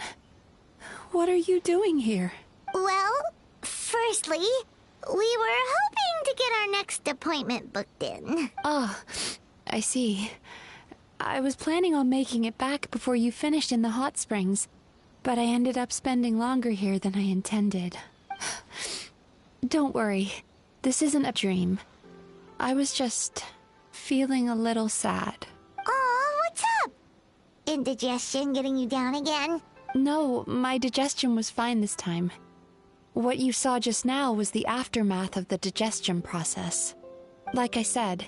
What are you doing here? Well, firstly, we were hoping to get our next appointment booked in. Oh, I see. I was planning on making it back before you finished in the hot springs, but I ended up spending longer here than I intended. Don't worry, this isn't a dream. I was just feeling a little sad. Oh, what's up? Indigestion getting you down again? No, my digestion was fine this time. What you saw just now was the aftermath of the digestion process. Like I said,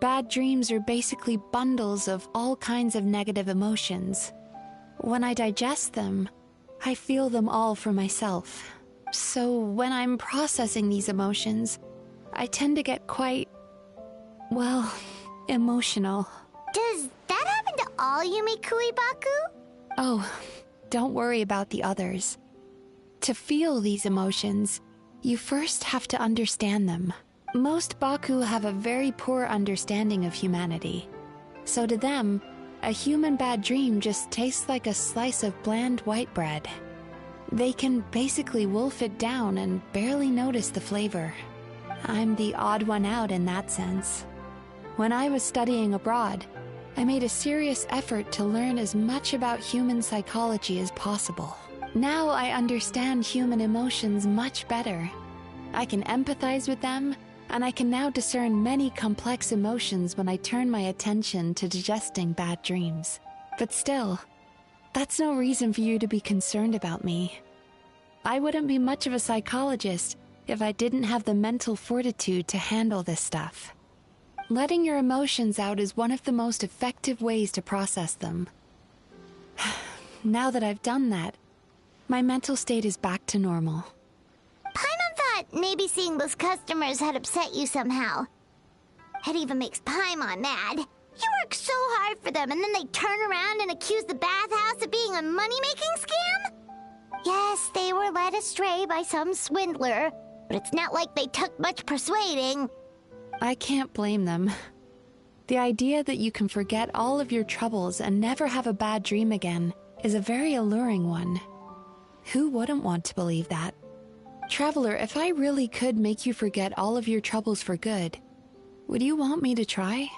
bad dreams are basically bundles of all kinds of negative emotions. When I digest them, I feel them all for myself. So when I'm processing these emotions, I tend to get quite, well, emotional. Does that happen to all Yumemizuki Baku? Oh, don't worry about the others. To feel these emotions, you first have to understand them. Most Baku have a very poor understanding of humanity. So to them, a human bad dream just tastes like a slice of bland white bread. They can basically wolf it down and barely notice the flavor. I'm the odd one out in that sense. When I was studying abroad, I made a serious effort to learn as much about human psychology as possible. Now I understand human emotions much better. I can empathize with them, and I can now discern many complex emotions when I turn my attention to digesting bad dreams. But still, that's no reason for you to be concerned about me. I wouldn't be much of a psychologist if I didn't have the mental fortitude to handle this stuff. Letting your emotions out is one of the most effective ways to process them. Now that I've done that, my mental state is back to normal. Paimon thought maybe seeing those customers had upset you somehow. It even makes Paimon mad. You work so hard for them and then they turn around and accuse the bathhouse of being a money-making scam? Yes, they were led astray by some swindler, but it's not like they took much persuading. I can't blame them. The idea that you can forget all of your troubles and never have a bad dream again is a very alluring one. Who wouldn't want to believe that? Traveler, if I really could make you forget all of your troubles for good, would you want me to try?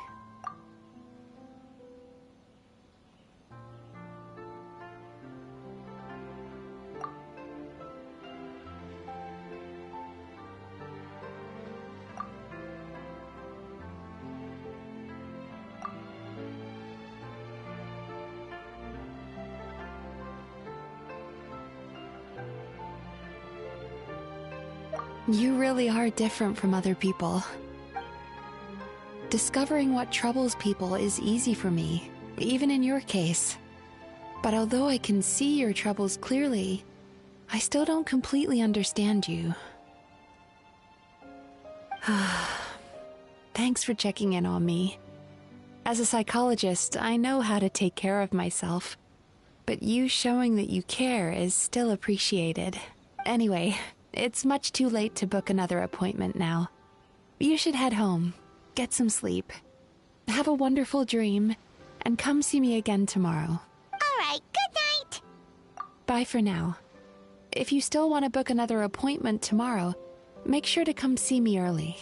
You really are different from other people. Discovering what troubles people is easy for me, even in your case. But although I can see your troubles clearly, I still don't completely understand you. Thanks for checking in on me. As a psychologist, I know how to take care of myself. But you showing that you care is still appreciated. Anyway, it's much too late to book another appointment now. You should head home, get some sleep, have a wonderful dream, and come see me again tomorrow. Alright, good night! Bye for now. If you still want to book another appointment tomorrow, make sure to come see me early.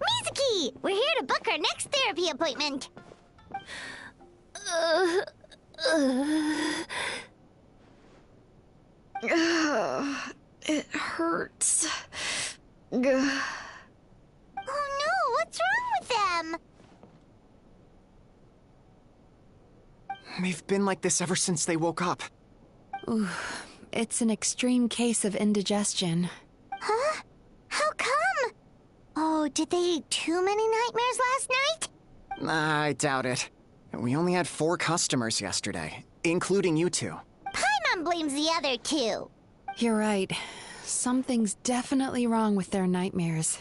Mizuki! We're here to book our next therapy appointment. It hurts. Oh no, what's wrong with them? They've been like this ever since they woke up. Ooh, it's an extreme case of indigestion. Huh? How come? Oh, did they eat too many nightmares last night? I doubt it. We only had 4 customers yesterday, including you two. Paimon blames the other 2. You're right. Something's definitely wrong with their nightmares.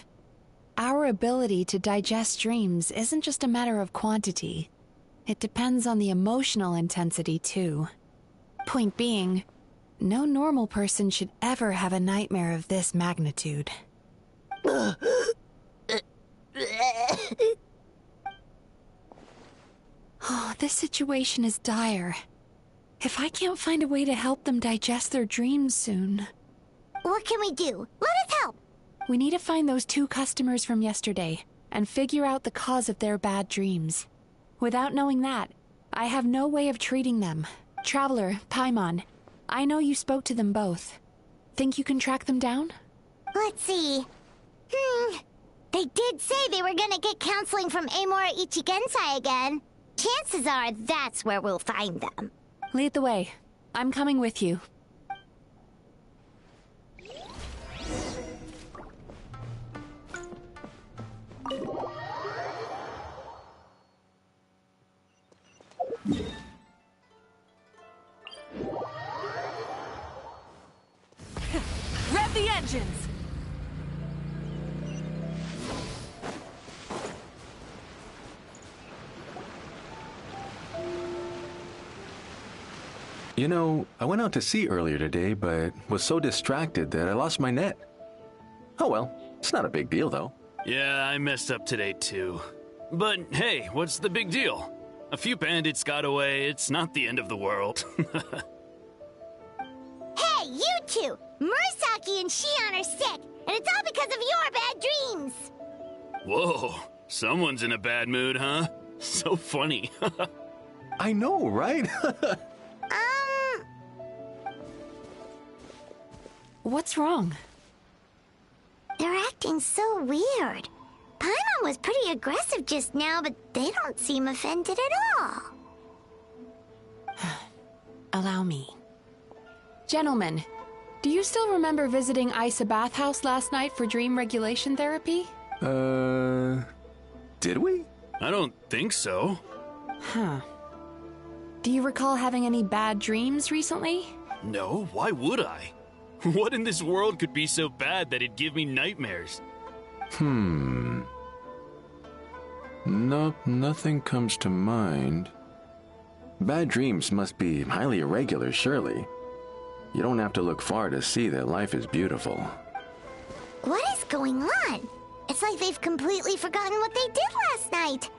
Our ability to digest dreams isn't just a matter of quantity. It depends on the emotional intensity, too. Point being, no normal person should ever have a nightmare of this magnitude. Oh, this situation is dire. If I can't find a way to help them digest their dreams soon... What can we do? Let us help! We need to find those 2 customers from yesterday and figure out the cause of their bad dreams. Without knowing that, I have no way of treating them. Traveler, Paimon, I know you spoke to them both. Think you can track them down? Let's see. They did say they were gonna get counseling from Amora Ichigensai again. Chances are that's where we'll find them. Lead the way. I'm coming with you. Rev the engines! You know, I went out to sea earlier today, but was so distracted that I lost my net. Oh well, it's not a big deal though. Yeah, I messed up today too. But hey, what's the big deal? A few bandits got away, it's not the end of the world. Hey, you two! Murasaki and Shion are sick, and it's all because of your bad dreams! Whoa, someone's in a bad mood, huh? So funny. I know, right? What's wrong? They're acting so weird. Paimon was pretty aggressive just now, but they don't seem offended at all. Allow me. Gentlemen, do you still remember visiting Isa Bathhouse last night for dream regulation therapy? Did we? I don't think so. Huh. Do you recall having any bad dreams recently? No, why would I? What in this world could be so bad that it'd give me nightmares? Nope, nothing comes to mind. Bad dreams must be highly irregular, surely. You don't have to look far to see that life is beautiful. What is going on? It's like they've completely forgotten what they did last night.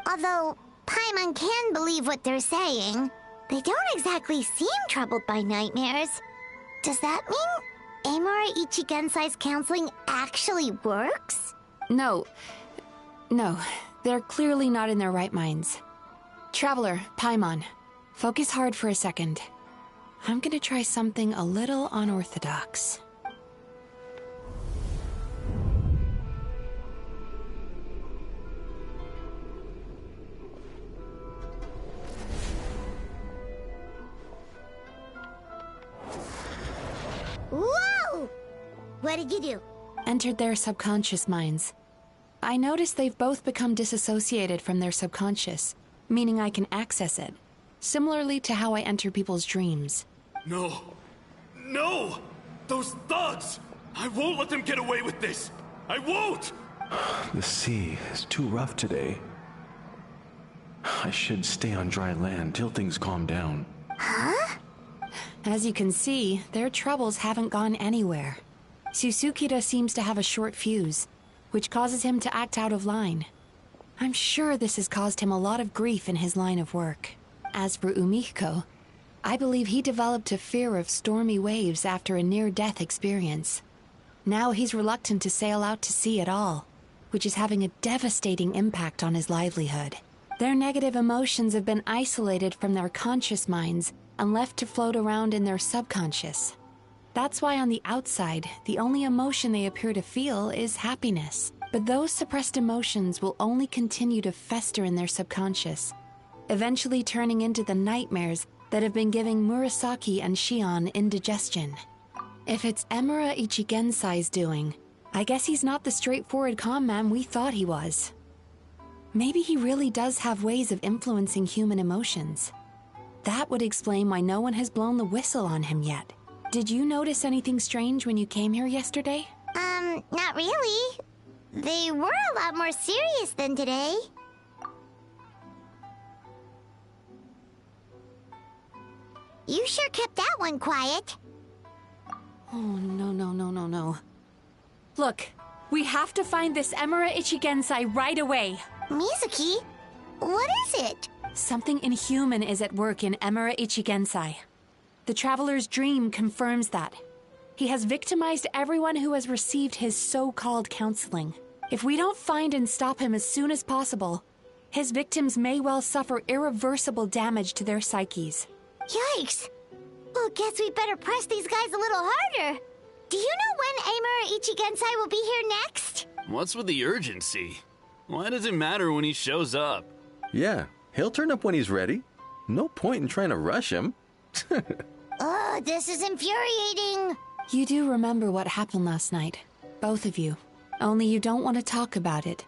Although Paimon can believe what they're saying, they don't exactly seem troubled by nightmares. Does that mean Amura Ichigensai's counseling actually works? No, they're clearly not in their right minds. Traveler, Paimon, focus hard for a second. I'm gonna try something a little unorthodox. Whoa! What did you do? Entered their subconscious minds. I noticed they've both become disassociated from their subconscious, meaning I can access it, similarly to how I enter people's dreams. No! No! Those thugs! I won't let them get away with this! I won't! The sea is too rough today. I should stay on dry land till things calm down. Huh? As you can see, their troubles haven't gone anywhere. Susukida seems to have a short fuse, which causes him to act out of line. I'm sure this has caused him a lot of grief in his line of work. As for Umiko, I believe he developed a fear of stormy waves after a near-death experience. Now he's reluctant to sail out to sea at all, which is having a devastating impact on his livelihood. Their negative emotions have been isolated from their conscious minds and left to float around in their subconscious. That's why on the outside, the only emotion they appear to feel is happiness. But those suppressed emotions will only continue to fester in their subconscious, eventually turning into the nightmares that have been giving Murasaki and Shion indigestion. If it's Emura Ichigensai's doing, I guess he's not the straightforward calm man we thought he was. Maybe he really does have ways of influencing human emotions. That would explain why no one has blown the whistle on him yet. Did you notice anything strange when you came here yesterday? Not really. They were a lot more serious than today. You sure kept that one quiet. Oh, no. Look, we have to find this Emura Ichigensai right away. Mizuki, what is it? Something inhuman is at work in Emura Ichigensai. The Traveler's dream confirms that. He has victimized everyone who has received his so-called counseling. If we don't find and stop him as soon as possible, his victims may well suffer irreversible damage to their psyches. Yikes! Well, guess we better press these guys a little harder. Do you know when Amura Ichigensai will be here next? What's with the urgency? Why does it matter when he shows up? Yeah, he'll turn up when he's ready. No point in trying to rush him. Ugh, this is infuriating. You do remember what happened last night, both of you. Only you don't want to talk about it,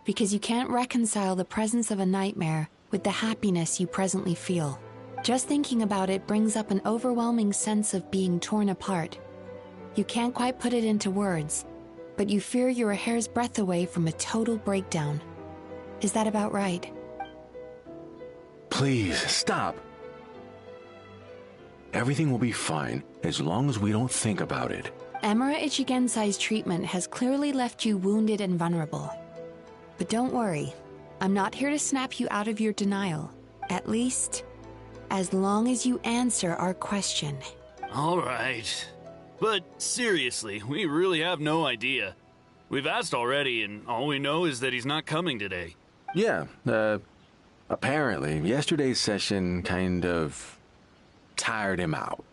because you can't reconcile the presence of a nightmare with the happiness you presently feel. Just thinking about it brings up an overwhelming sense of being torn apart, You can't quite put it into words, but you fear you're a hair's breadth away from a total breakdown. Is that about right? Please, stop. Everything will be fine as long as we don't think about it. Emura Ichigensai's treatment has clearly left you wounded and vulnerable. But don't worry, I'm not here to snap you out of your denial. At least, as long as you answer our question. All right. But seriously, we really have no idea. We've asked already, and all we know is that he's not coming today. Yeah, apparently, yesterday's session kind of tired him out.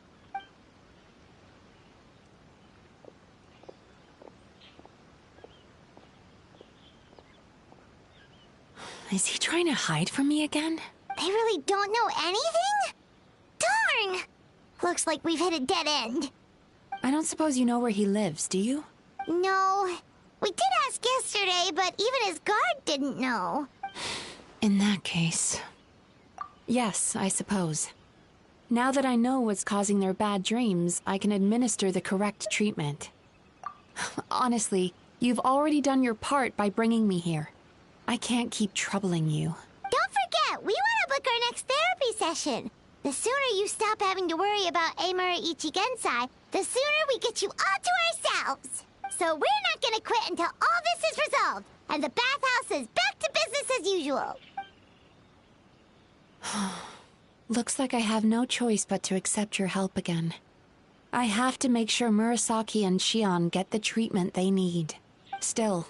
Is he trying to hide from me again? They really don't know anything? Darn! Looks like we've hit a dead end. I don't suppose you know where he lives, do you? No. We did ask yesterday, but even his guard didn't know. In that case... Yes, I suppose. Now that I know what's causing their bad dreams, I can administer the correct treatment. Honestly, you've already done your part by bringing me here. I can't keep troubling you. Don't forget, we want to book our next therapy session. The sooner you stop having to worry about Amura Ichigensai, the sooner we get you all to ourselves. So we're not gonna quit until all this is resolved, and the bathhouse is back to business as usual. Looks like I have no choice but to accept your help again. I have to make sure Murasaki and Shion get the treatment they need. Still,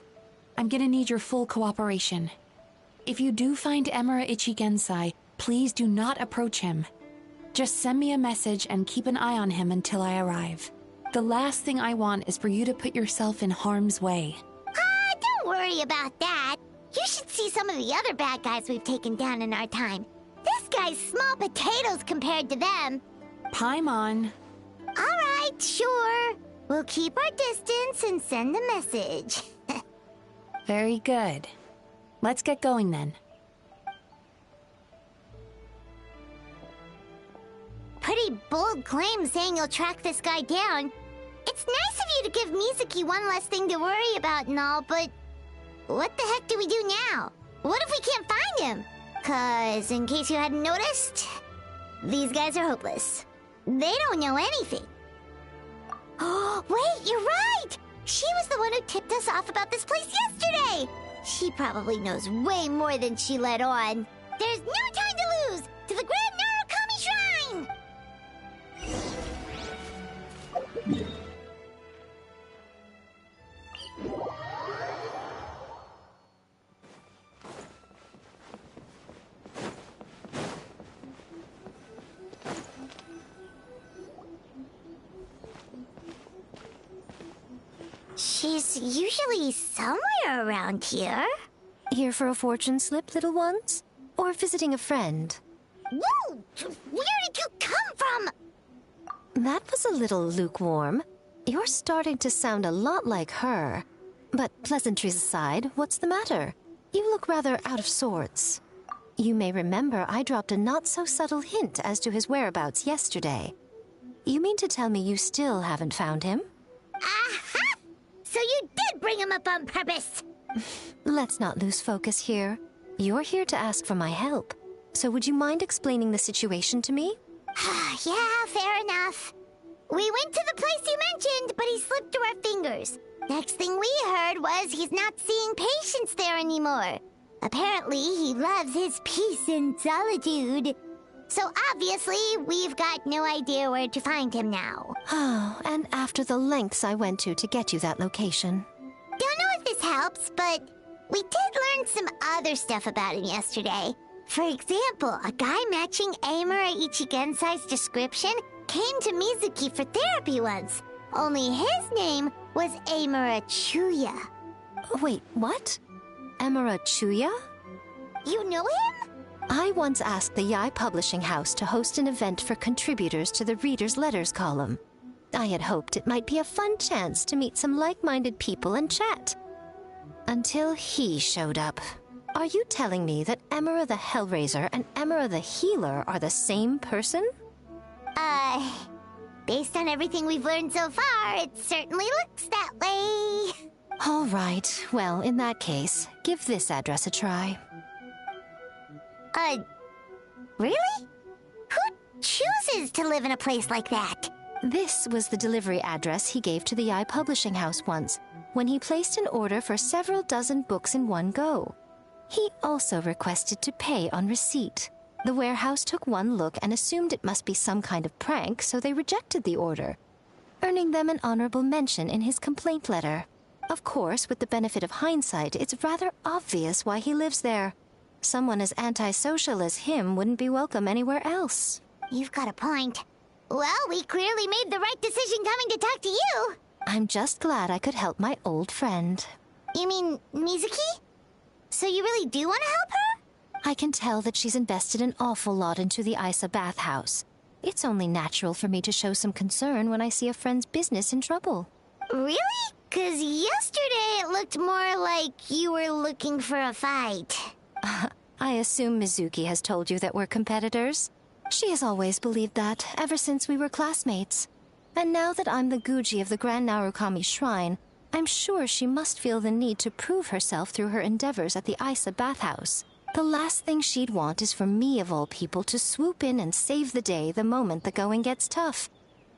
I'm gonna need your full cooperation. If you do find Emura Ichigensai, please do not approach him. Just send me a message and keep an eye on him until I arrive. The last thing I want is for you to put yourself in harm's way. Don't worry about that. You should see some of the other bad guys we've taken down in our time. This guy's small potatoes compared to them. Paimon. Alright, sure. We'll keep our distance and send a message. Very good. Let's get going then. Pretty bold claim saying you'll track this guy down. It's nice of you to give Mizuki one less thing to worry about and all, but what the heck do we do now? What if we can't find him? 'Cause, in case you hadn't noticed, these guys are hopeless. They don't know anything. Oh, wait, you're right! She was the one who tipped us off about this place yesterday! She probably knows way more than she let on. There's no time to lose! To the Grand Narukami Shrine! She's usually somewhere around here. Here for a fortune slip, little ones? Or visiting a friend? Whoa! Where did you come from? That was a little lukewarm. You're starting to sound a lot like her. But pleasantries aside, what's the matter? You look rather out of sorts. You may remember I dropped a not-so-subtle hint as to his whereabouts yesterday. You mean to tell me you still haven't found him? Aha! So you did bring him up on purpose! Let's not lose focus here. You're here to ask for my help. So would you mind explaining the situation to me? Yeah, fair enough. We went to the place you mentioned, but he slipped through our fingers. Next thing we heard was he's not seeing patients there anymore. Apparently, he loves his peace and solitude. So obviously, we've got no idea where to find him now. Oh, and after the lengths I went to get you that location. Don't know if this helps, but we did learn some other stuff about him yesterday. For example, a guy matching Amura Ichigensai's description came to Mizuki for therapy once. Only his name was Amura Chuya. Wait, what? Amura Chuya? You know him? I once asked the Yai Publishing House to host an event for contributors to the Reader's Letters column. I had hoped it might be a fun chance to meet some like-minded people and chat. Until he showed up. Are you telling me that Emura the Hellraiser and Emura the Healer are the same person? Based on everything we've learned so far, it certainly looks that way. All right. Well, in that case, give this address a try. Really? Who chooses to live in a place like that? This was the delivery address he gave to the publishing house once, when he placed an order for several dozen books in one go. He also requested to pay on receipt. The warehouse took one look and assumed it must be some kind of prank, so they rejected the order, earning them an honorable mention in his complaint letter. Of course, with the benefit of hindsight, it's rather obvious why he lives there. Someone as antisocial as him wouldn't be welcome anywhere else. You've got a point. Well, we clearly made the right decision coming to talk to you. I'm just glad I could help my old friend. You mean Mizuki? So you really do want to help her? I can tell that she's invested an awful lot into the Isa bathhouse. It's only natural for me to show some concern when I see a friend's business in trouble. Really? 'Cause yesterday it looked more like you were looking for a fight. I assume Mizuki has told you that we're competitors. She has always believed that, ever since we were classmates. And now that I'm the Guji of the Grand Narukami Shrine, I'm sure she must feel the need to prove herself through her endeavors at the Isa bathhouse. The last thing she'd want is for me, of all people, to swoop in and save the day the moment the going gets tough.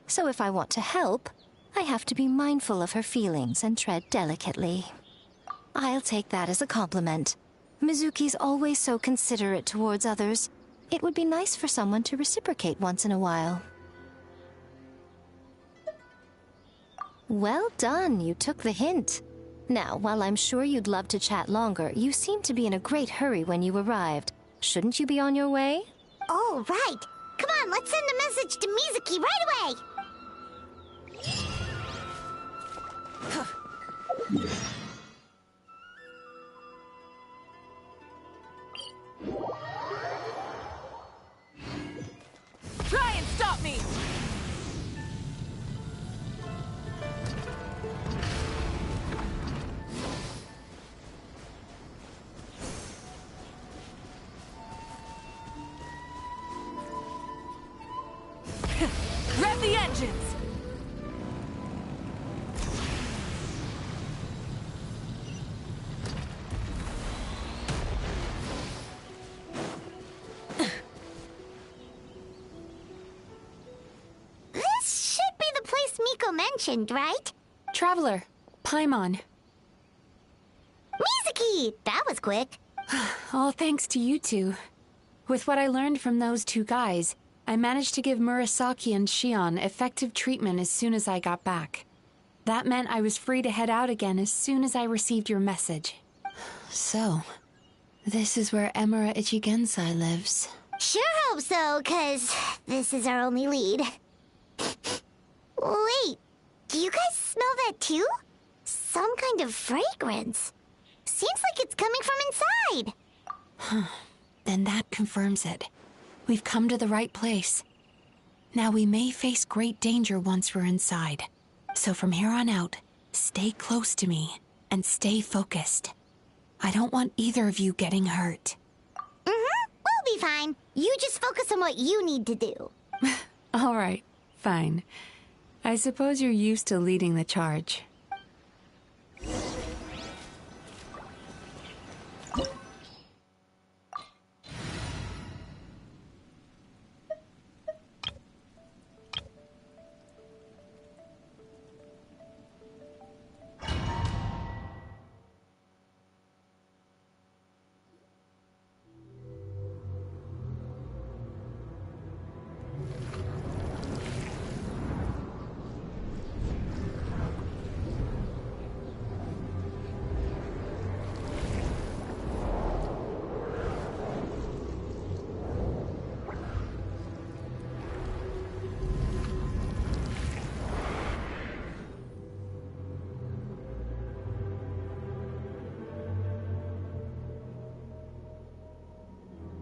So if I want to help, I have to be mindful of her feelings and tread delicately. I'll take that as a compliment. Mizuki's always so considerate towards others. It would be nice for someone to reciprocate once in a while. Well done, you took the hint. Now, while I'm sure you'd love to chat longer, you seemed to be in a great hurry when you arrived. Shouldn't you be on your way? Oh, right. Come on, let's send a message to Mizuki right away. Try and stop me! Rev the engines! This should be the place Miko mentioned, right? Traveler, Paimon. Mizuki! That was quick. All thanks to you two. With what I learned from those two guys, I managed to give Murasaki and Shion effective treatment as soon as I got back. That meant I was free to head out again as soon as I received your message. So, this is where Emura Ichigensai lives. Sure hope so, 'cause this is our only lead. Wait, do you guys smell that too? Some kind of fragrance. Seems like it's coming from inside. Then that confirms it. We've come to the right place. Now we may face great danger once we're inside. So from here on out, stay close to me and stay focused. I don't want either of you getting hurt. We'll be fine. You just focus on what you need to do. All right, fine. I suppose you're used to leading the charge.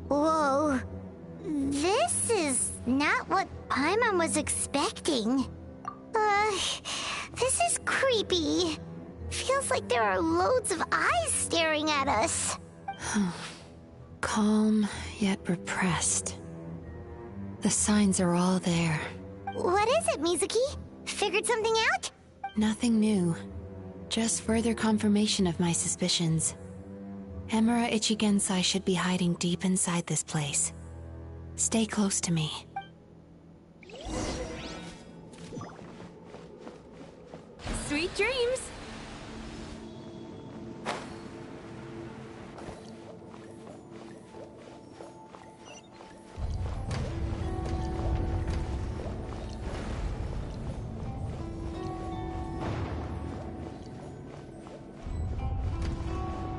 Whoa. This is not what Paimon was expecting. This is creepy. Feels like there are loads of eyes staring at us. Calm, yet repressed. The signs are all there. What is it, Mizuki? Figured something out? Nothing new. Just further confirmation of my suspicions. Emura Ichigensai should be hiding deep inside this place. Stay close to me. Sweet dreams!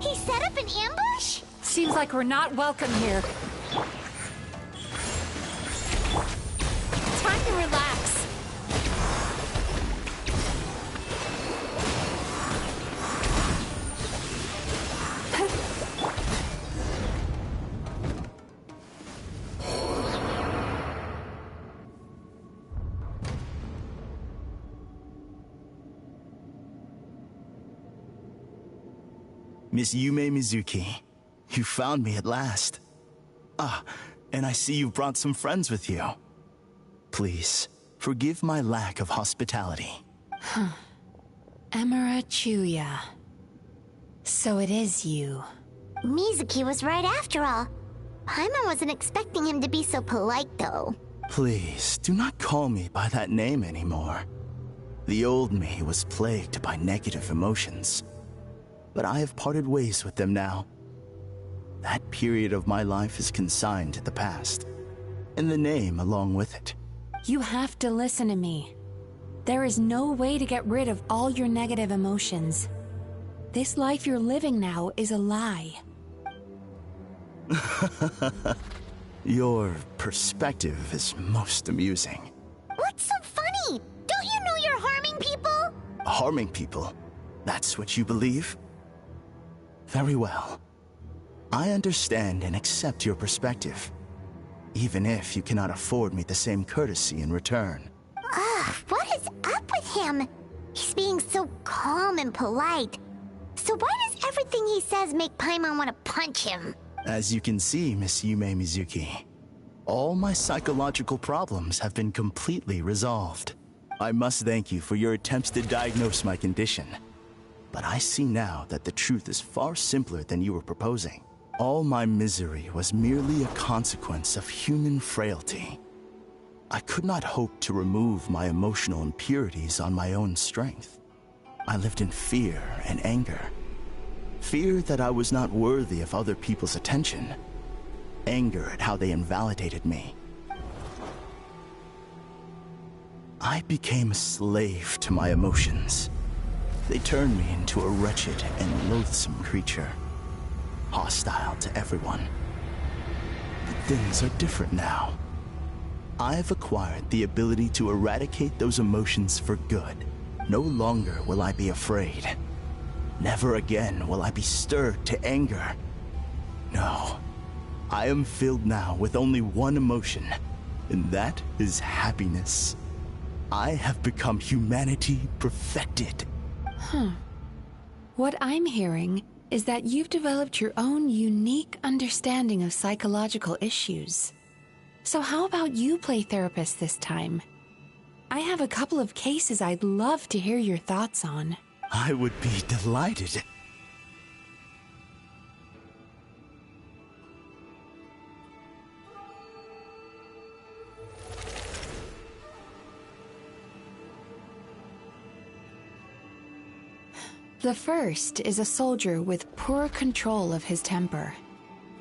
He set up an ambush? Seems like we're not welcome here. Time to relax. Miss Yumemizuki, you found me at last. Ah, and I see you've brought some friends with you. Please, forgive my lack of hospitality. Emura Chuya. So it is you. Mizuki was right after all. Paimon wasn't expecting him to be so polite, though. Please, do not call me by that name anymore. The old me was plagued by negative emotions, but I have parted ways with them now. That period of my life is consigned to the past, and the name along with it. You have to listen to me. There is no way to get rid of all your negative emotions. This life you're living now is a lie. Your perspective is most amusing. What's so funny? Don't you know you're harming people? Harming people? That's what you believe? Very well. I understand and accept your perspective, even if you cannot afford me the same courtesy in return. Ugh, what is up with him? He's being so calm and polite. So why does everything he says make Paimon want to punch him? As you can see, Miss Yumemizuki, all my psychological problems have been completely resolved. I must thank you for your attempts to diagnose my condition. But I see now that the truth is far simpler than you were proposing. All my misery was merely a consequence of human frailty. I could not hope to remove my emotional impurities on my own strength. I lived in fear and anger. Fear that I was not worthy of other people's attention. Anger at how they invalidated me. I became a slave to my emotions. They turned me into a wretched and loathsome creature, hostile to everyone. But things are different now. I've acquired the ability to eradicate those emotions for good. No longer will I be afraid. Never again will I be stirred to anger. No, I am filled now with only one emotion, and that is happiness. I have become humanity perfected. What I'm hearing is that you've developed your own unique understanding of psychological issues. So how about you play therapist this time? I have a couple of cases I'd love to hear your thoughts on. I would be delighted. The first is a soldier with poor control of his temper.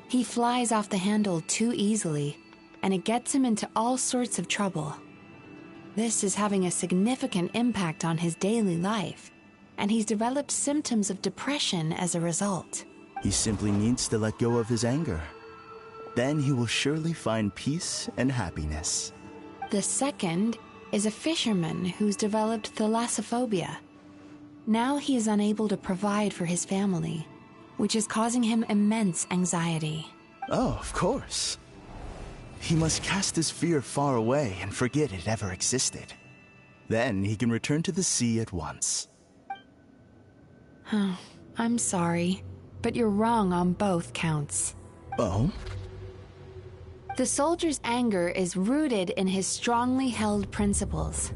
He flies off the handle too easily, and it gets him into all sorts of trouble. This is having a significant impact on his daily life, and he's developed symptoms of depression as a result. He simply needs to let go of his anger. Then he will surely find peace and happiness. The second is a fisherman who's developed thalassophobia. Now he is unable to provide for his family, which is causing him immense anxiety. Oh, of course. He must cast his fear far away and forget it ever existed. Then he can return to the sea at once. I'm sorry, but you're wrong on both counts. Oh? The soldier's anger is rooted in his strongly held principles.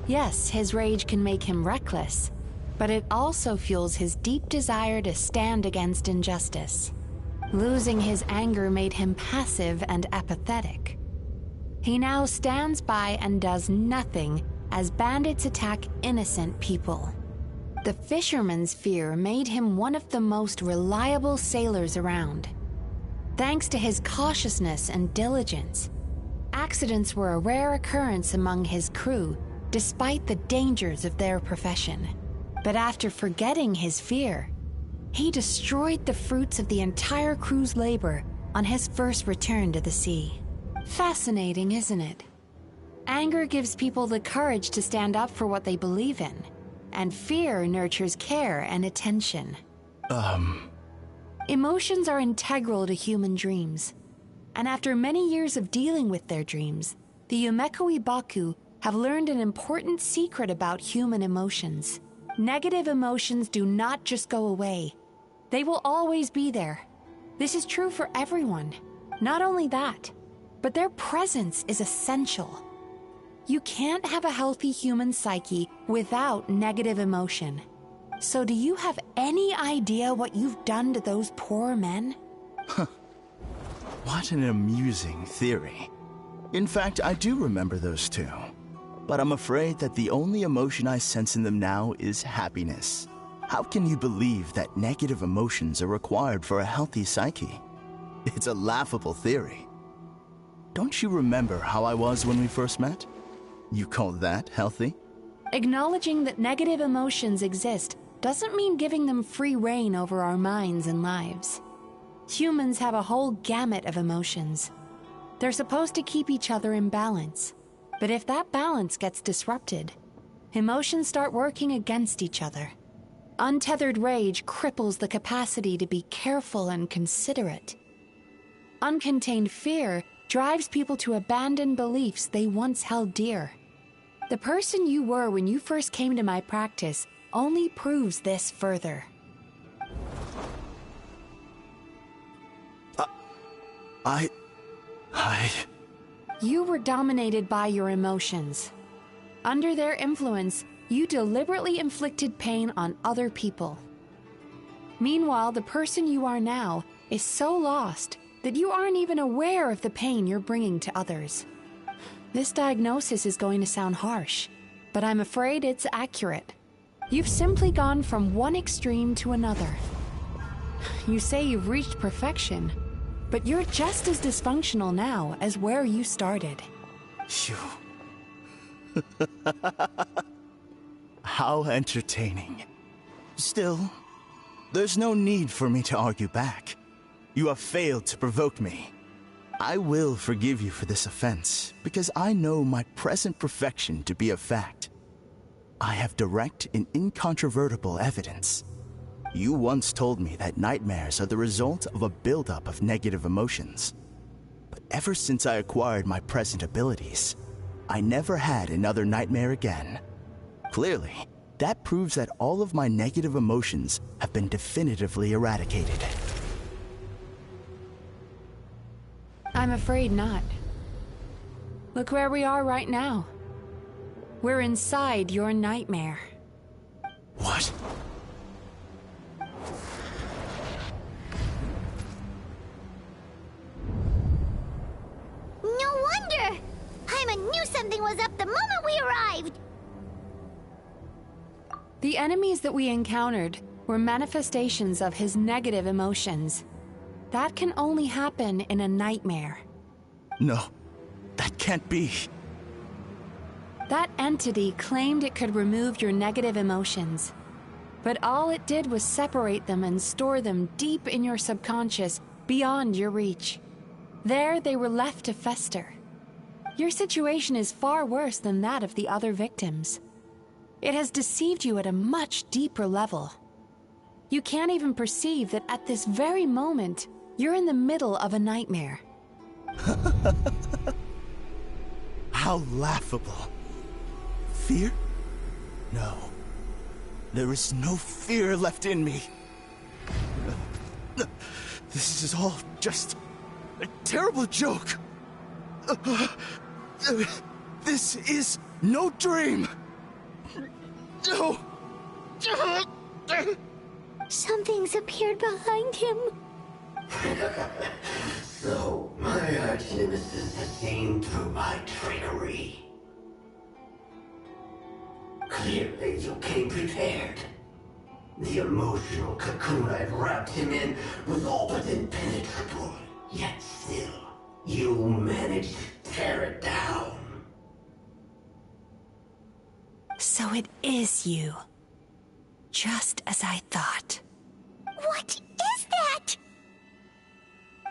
Yes, his rage can make him reckless, but it also fuels his deep desire to stand against injustice. Losing his anger made him passive and apathetic. He now stands by and does nothing as bandits attack innocent people. The fisherman's fear made him one of the most reliable sailors around. Thanks to his cautiousness and diligence, accidents were a rare occurrence among his crew, despite the dangers of their profession. But after forgetting his fear, he destroyed the fruits of the entire crew's labor on his first return to the sea. Fascinating, isn't it? Anger gives people the courage to stand up for what they believe in, and fear nurtures care and attention. Emotions are integral to human dreams, and after many years of dealing with their dreams, the Yumemizuki Baku have learned an important secret about human emotions. Negative emotions do not just go away. They will always be there. This is true for everyone. Not only that, but their presence is essential. You can't have a healthy human psyche without negative emotion. So do you have any idea what you've done to those poor men? What an amusing theory. In fact, I do remember those two. But I'm afraid that the only emotion I sense in them now is happiness. How can you believe that negative emotions are required for a healthy psyche? It's a laughable theory. Don't you remember how I was when we first met? You call that healthy? Acknowledging that negative emotions exist doesn't mean giving them free rein over our minds and lives. Humans have a whole gamut of emotions. They're supposed to keep each other in balance. But if that balance gets disrupted, emotions start working against each other. Untethered rage cripples the capacity to be careful and considerate. Uncontained fear drives people to abandon beliefs they once held dear. The person you were when you first came to my practice only proves this further. You were dominated by your emotions. Under their influence, you deliberately inflicted pain on other people. Meanwhile, the person you are now is so lost that you aren't even aware of the pain you're bringing to others. This diagnosis is going to sound harsh, but I'm afraid it's accurate. You've simply gone from one extreme to another. You say you've reached perfection, but you're just as dysfunctional now as where you started. How entertaining. Still, there's no need for me to argue back. You have failed to provoke me. I will forgive you for this offense, because I know my present perfection to be a fact. I have direct and incontrovertible evidence. You once told me that nightmares are the result of a buildup of negative emotions. But ever since I acquired my present abilities, I never had another nightmare again. Clearly, that proves that all of my negative emotions have been definitively eradicated. I'm afraid not. Look where we are right now. We're inside your nightmare. What? No wonder! Paimon knew something was up the moment we arrived! The enemies that we encountered were manifestations of his negative emotions. That can only happen in a nightmare. No, that can't be. That entity claimed it could remove your negative emotions. But all it did was separate them and store them deep in your subconscious, beyond your reach. There they were left to fester. Your situation is far worse than that of the other victims. It has deceived you at a much deeper level. You can't even perceive that at this very moment, you're in the middle of a nightmare. How laughable. Fear? No. There is no fear left in me. This is all just a terrible joke. This is no dream. No. Something's appeared behind him. So, my arch-nemesis has seen through my trickery. Clearly, you came prepared. The emotional cocoon I'd wrapped him in was all but impenetrable. Yet still, you managed to tear it down. So it is you. Just as I thought. What is that?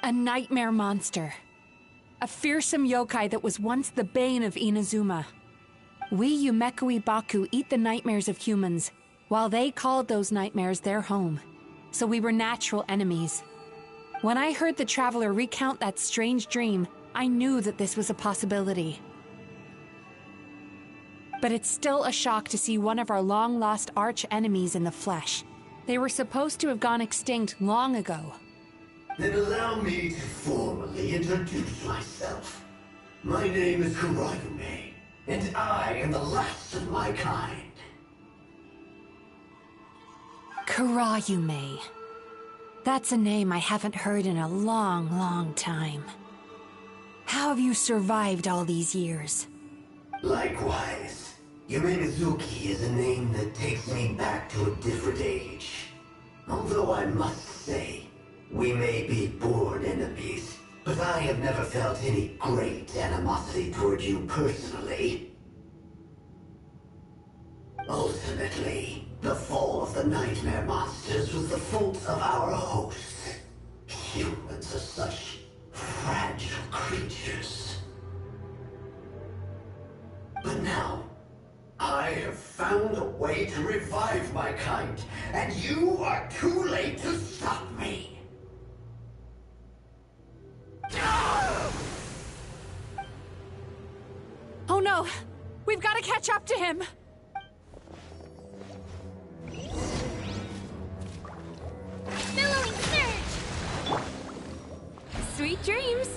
A nightmare monster. A fearsome yokai that was once the bane of Inazuma. We Yumekui Baku eat the nightmares of humans, while they called those nightmares their home. So we were natural enemies. When I heard the traveler recount that strange dream, I knew that this was a possibility. But it's still a shock to see one of our long-lost arch-enemies in the flesh. They were supposed to have gone extinct long ago. Then allow me to formally introduce myself. My name is Kurayume, and I am the last of my kind. Kurayume. That's a name I haven't heard in a long, long time. How have you survived all these years? Likewise. Yumemizuki is a name that takes me back to a different age. Although I must say, we may be born enemies, but I have never felt any great animosity toward you personally. Ultimately, the fall of the nightmare monsters was the fault of our hosts. Humans are such fragile creatures. But now, I have found a way to revive my kind, and you are too late to stop me. Oh no! We've got to catch up to him! Billowing surge! Sweet dreams!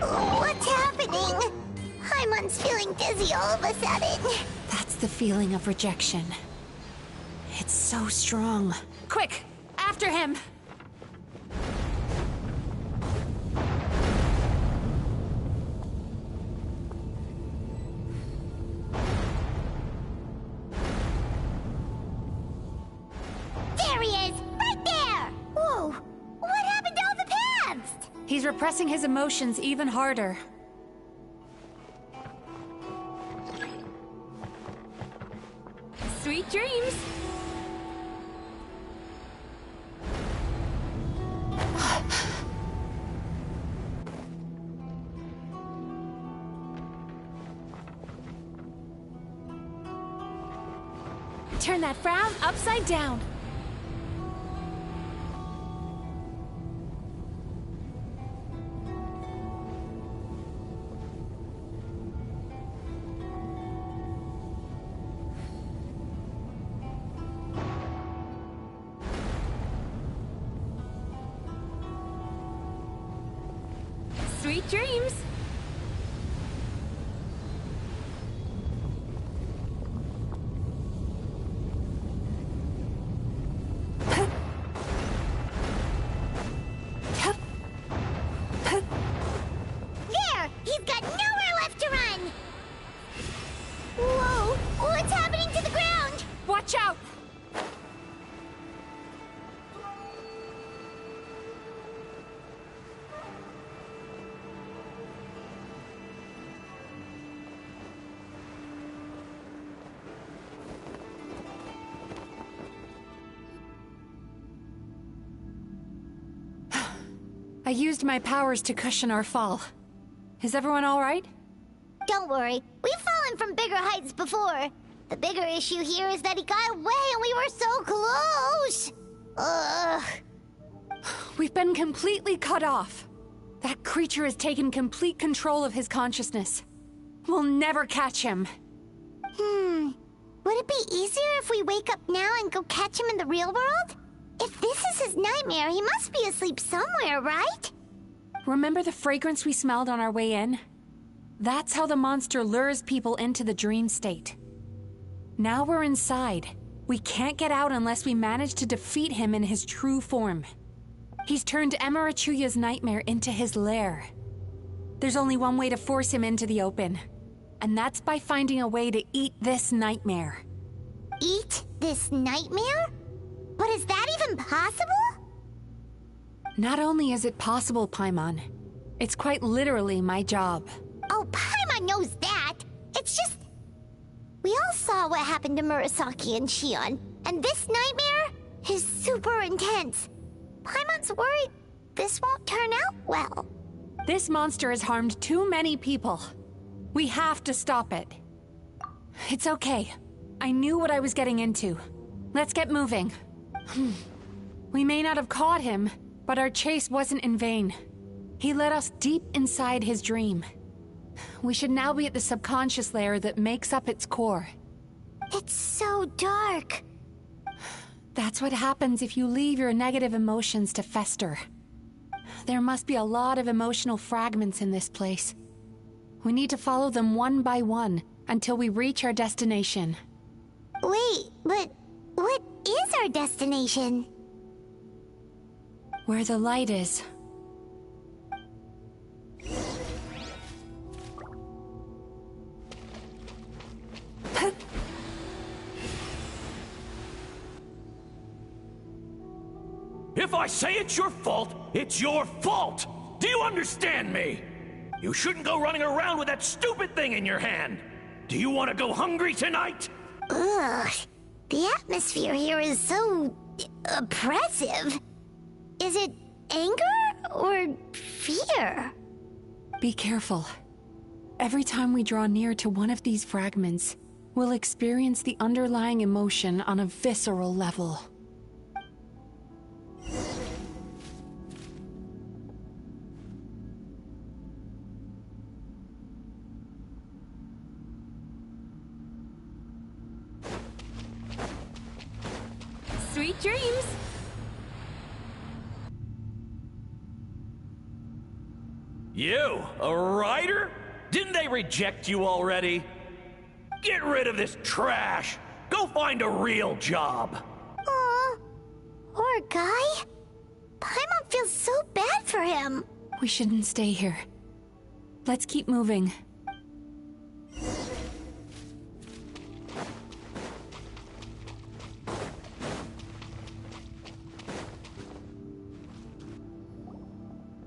What's happening? Paimon's feeling dizzy all of a sudden. That's the feeling of rejection. It's so strong. Quick! After him! There he is! Right there! Whoa! What happened to all the paths? He's repressing his emotions even harder. Sweet dreams! Turn that frown upside down. Sweet dreams! There! He's got nowhere left to run! Whoa! What's happening to the ground? Watch out! I used my powers to cushion our fall. Is everyone all right? Don't worry, we've fallen from bigger heights before. The bigger issue here is that he got away and we were so close! Ugh. We've been completely cut off. That creature has taken complete control of his consciousness. We'll never catch him. Would it be easier if we wake up now and go catch him in the real world? If this is his nightmare, he must be asleep somewhere, right? Remember the fragrance we smelled on our way in? That's how the monster lures people into the dream state. Now we're inside. We can't get out unless we manage to defeat him in his true form. He's turned Emirachuya's nightmare into his lair. There's only one way to force him into the open, and that's by finding a way to eat this nightmare. Eat this nightmare? But is that even possible? Not only is it possible, Paimon, it's quite literally my job. Oh, Paimon knows that. It's just... We all saw what happened to Murasaki and Shion, and this nightmare is super intense. Paimon's worried this won't turn out well. This monster has harmed too many people. We have to stop it. It's okay. I knew what I was getting into. Let's get moving. We may not have caught him, but our chase wasn't in vain. He led us deep inside his dream. We should now be at the subconscious layer that makes up its core. It's so dark. That's what happens if you leave your negative emotions to fester. There must be a lot of emotional fragments in this place. We need to follow them one by one until we reach our destination. Wait, but what is our destination? Where the light is. If I say it's your fault, it's your fault! Do you understand me? You shouldn't go running around with that stupid thing in your hand! Do you want to go hungry tonight? Ugh, the atmosphere here is so... oppressive. Is it anger or fear? Be careful. Every time we draw near to one of these fragments, we'll experience the underlying emotion on a visceral level. Sweet dreams! You, a writer? Didn't they reject you already? Get rid of this trash! Go find a real job! Aw, poor guy. Paimon feels so bad for him. We shouldn't stay here. Let's keep moving.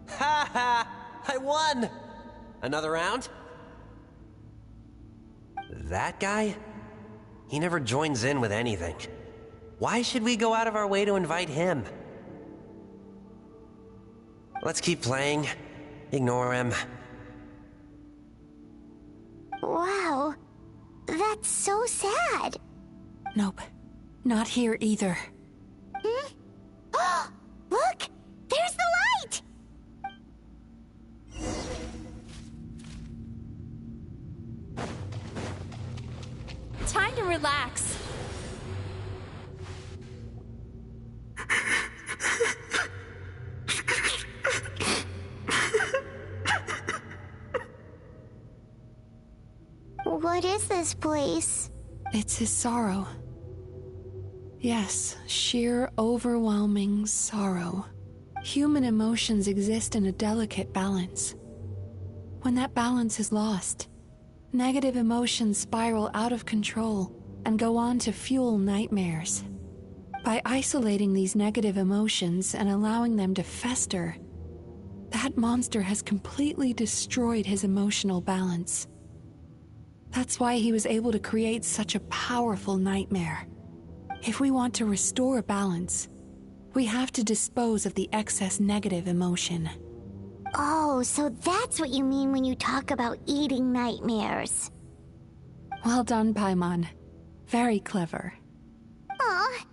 Ha ha! I won! Another round? That guy? He never joins in with anything. Why should we go out of our way to invite him? Let's keep playing. Ignore him. Wow, that's so sad. Nope, not here either. Oh, look! There's the light! Time to relax. What is this place? It's his sorrow. Yes, sheer, overwhelming sorrow. Human emotions exist in a delicate balance. When that balance is lost, negative emotions spiral out of control and go on to fuel nightmares. By isolating these negative emotions and allowing them to fester, that monster has completely destroyed his emotional balance. That's why he was able to create such a powerful nightmare. If we want to restore balance, we have to dispose of the excess negative emotion. Oh, so that's what you mean when you talk about eating nightmares. Well done, Paimon. Very clever. Aw.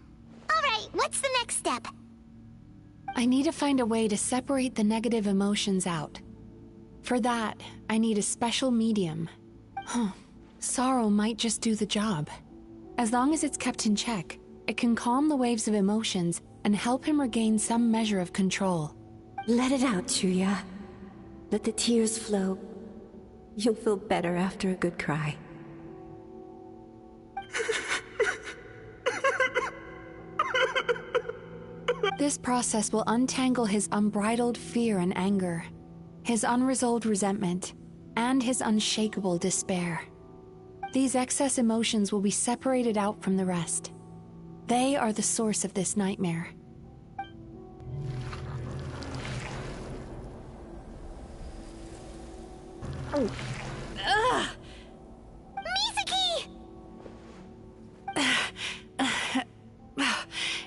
Alright, what's the next step? I need to find a way to separate the negative emotions out. For that, I need a special medium. Sorrow might just do the job. As long as it's kept in check, it can calm the waves of emotions and help him regain some measure of control. Let it out, Chuya. Let the tears flow. You'll feel better after a good cry. This process will untangle his unbridled fear and anger, his unresolved resentment, and his unshakable despair. These excess emotions will be separated out from the rest. They are the source of this nightmare. Ugh! Mizuki!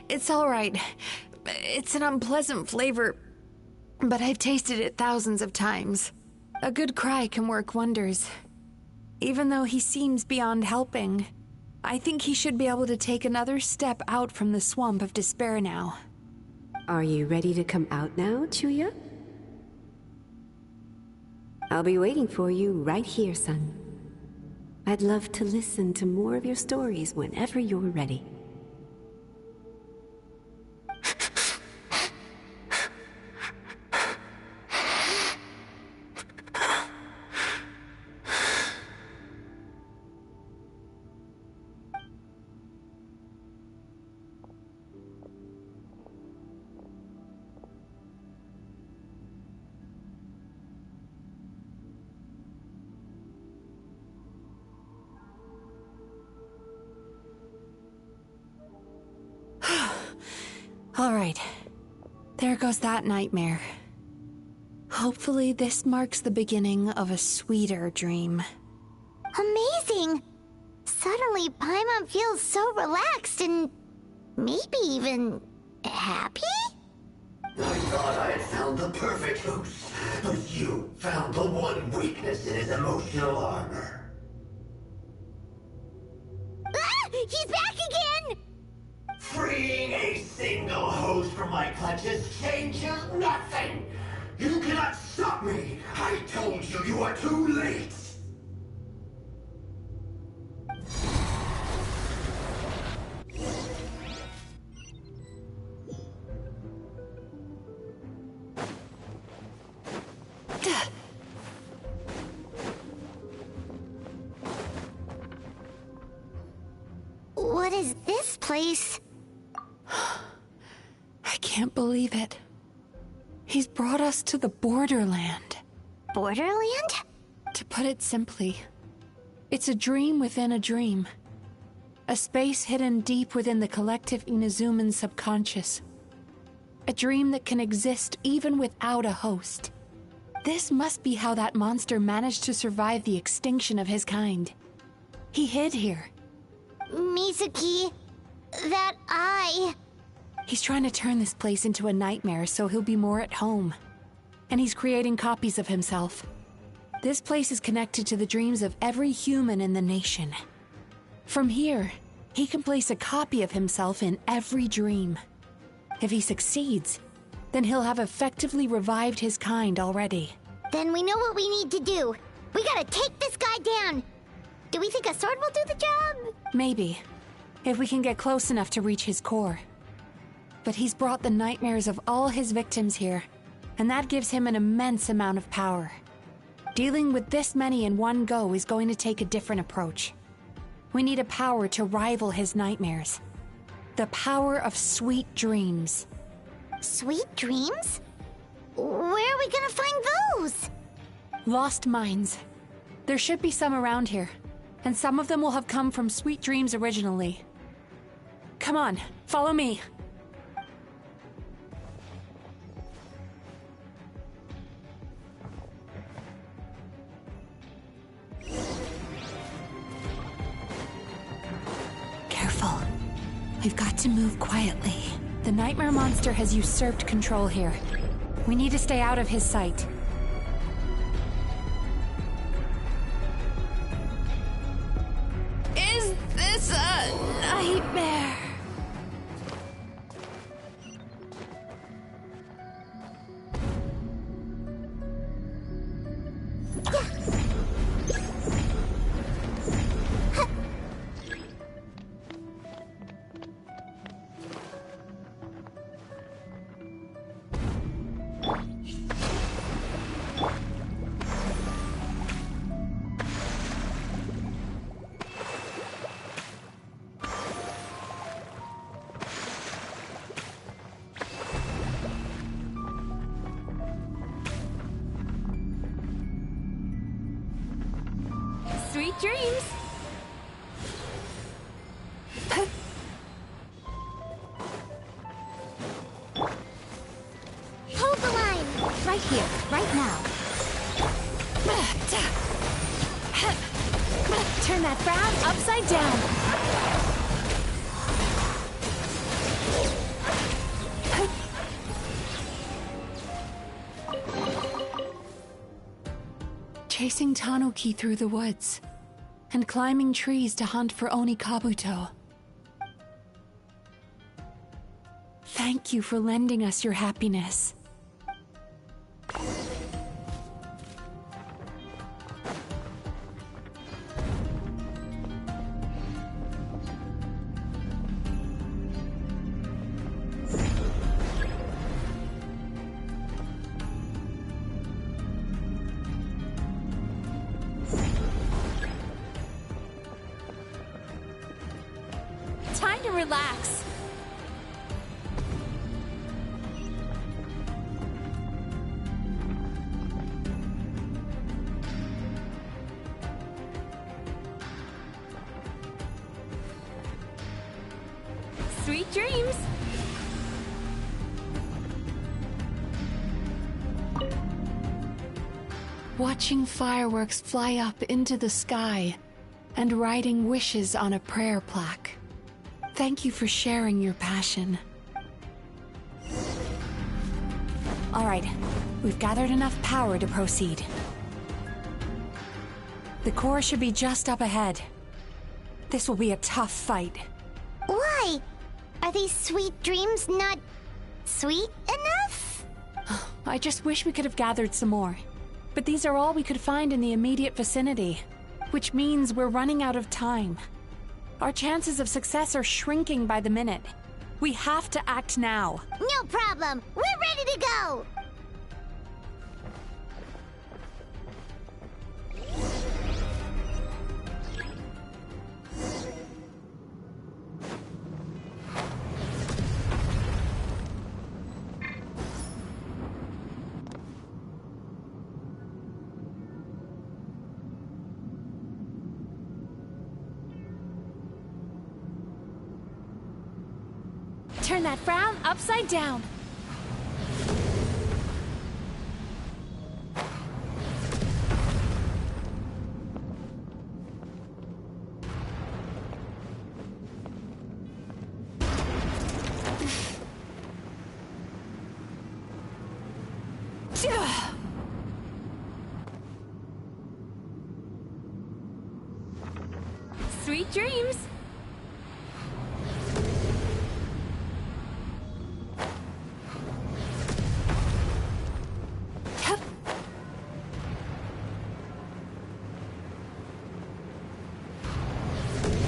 It's all right. It's an unpleasant flavor, but I've tasted it thousands of times. A good cry can work wonders. Even though he seems beyond helping, I think he should be able to take another step out from the swamp of despair now. Are you ready to come out now, Chuya? I'll be waiting for you right here, son. I'd love to listen to more of your stories whenever you're ready. All right. There goes that nightmare. Hopefully this marks the beginning of a sweeter dream. Amazing! Suddenly, Paimon feels so relaxed and maybe even happy? I thought I had found the perfect host, but you found the one weakness in his emotional armor. Ah! He's back again! Freeing a single host from my clutches changes nothing! You cannot stop me! I told you you are too late! What is this place? I can't believe it. He's brought us to the Borderland. Borderland? To put it simply, it's a dream within a dream. A space hidden deep within the collective Inazuman subconscious. A dream that can exist even without a host. This must be how that monster managed to survive the extinction of his kind. He hid here. Mizuki, that eye... He's trying to turn this place into a nightmare so he'll be more at home. And he's creating copies of himself. This place is connected to the dreams of every human in the nation. From here, he can place a copy of himself in every dream. If he succeeds, then he'll have effectively revived his kind already. Then we know what we need to do. We gotta take this guy down. Do we think a sword will do the job? Maybe, if we can get close enough to reach his core. But he's brought the nightmares of all his victims here, and that gives him an immense amount of power. Dealing with this many in one go is going to take a different approach. We need a power to rival his nightmares. The power of sweet dreams. Sweet dreams? Where are we gonna find those? Lost minds. There should be some around here, and some of them will have come from sweet dreams originally. Come on, follow me. Careful. We've got to move quietly. The nightmare monster has usurped control here. We need to stay out of his sight. Is this a nightmare? here, right now. Turn that frown upside down. Chasing Tanuki through the woods, and climbing trees to hunt for Oni Kabuto. Thank you for lending us your happiness. Time to relax. Sweet dreams! Watching fireworks fly up into the sky and writing wishes on a prayer plaque. Thank you for sharing your passion. All right, we've gathered enough power to proceed. The core should be just up ahead. This will be a tough fight. Why? Are these sweet dreams not sweet enough? I just wish we could have gathered some more. But these are all we could find in the immediate vicinity, which means we're running out of time. Our chances of success are shrinking by the minute. We have to act now. No problem. We're ready to go. Turn that frown upside down. Sweet dreams.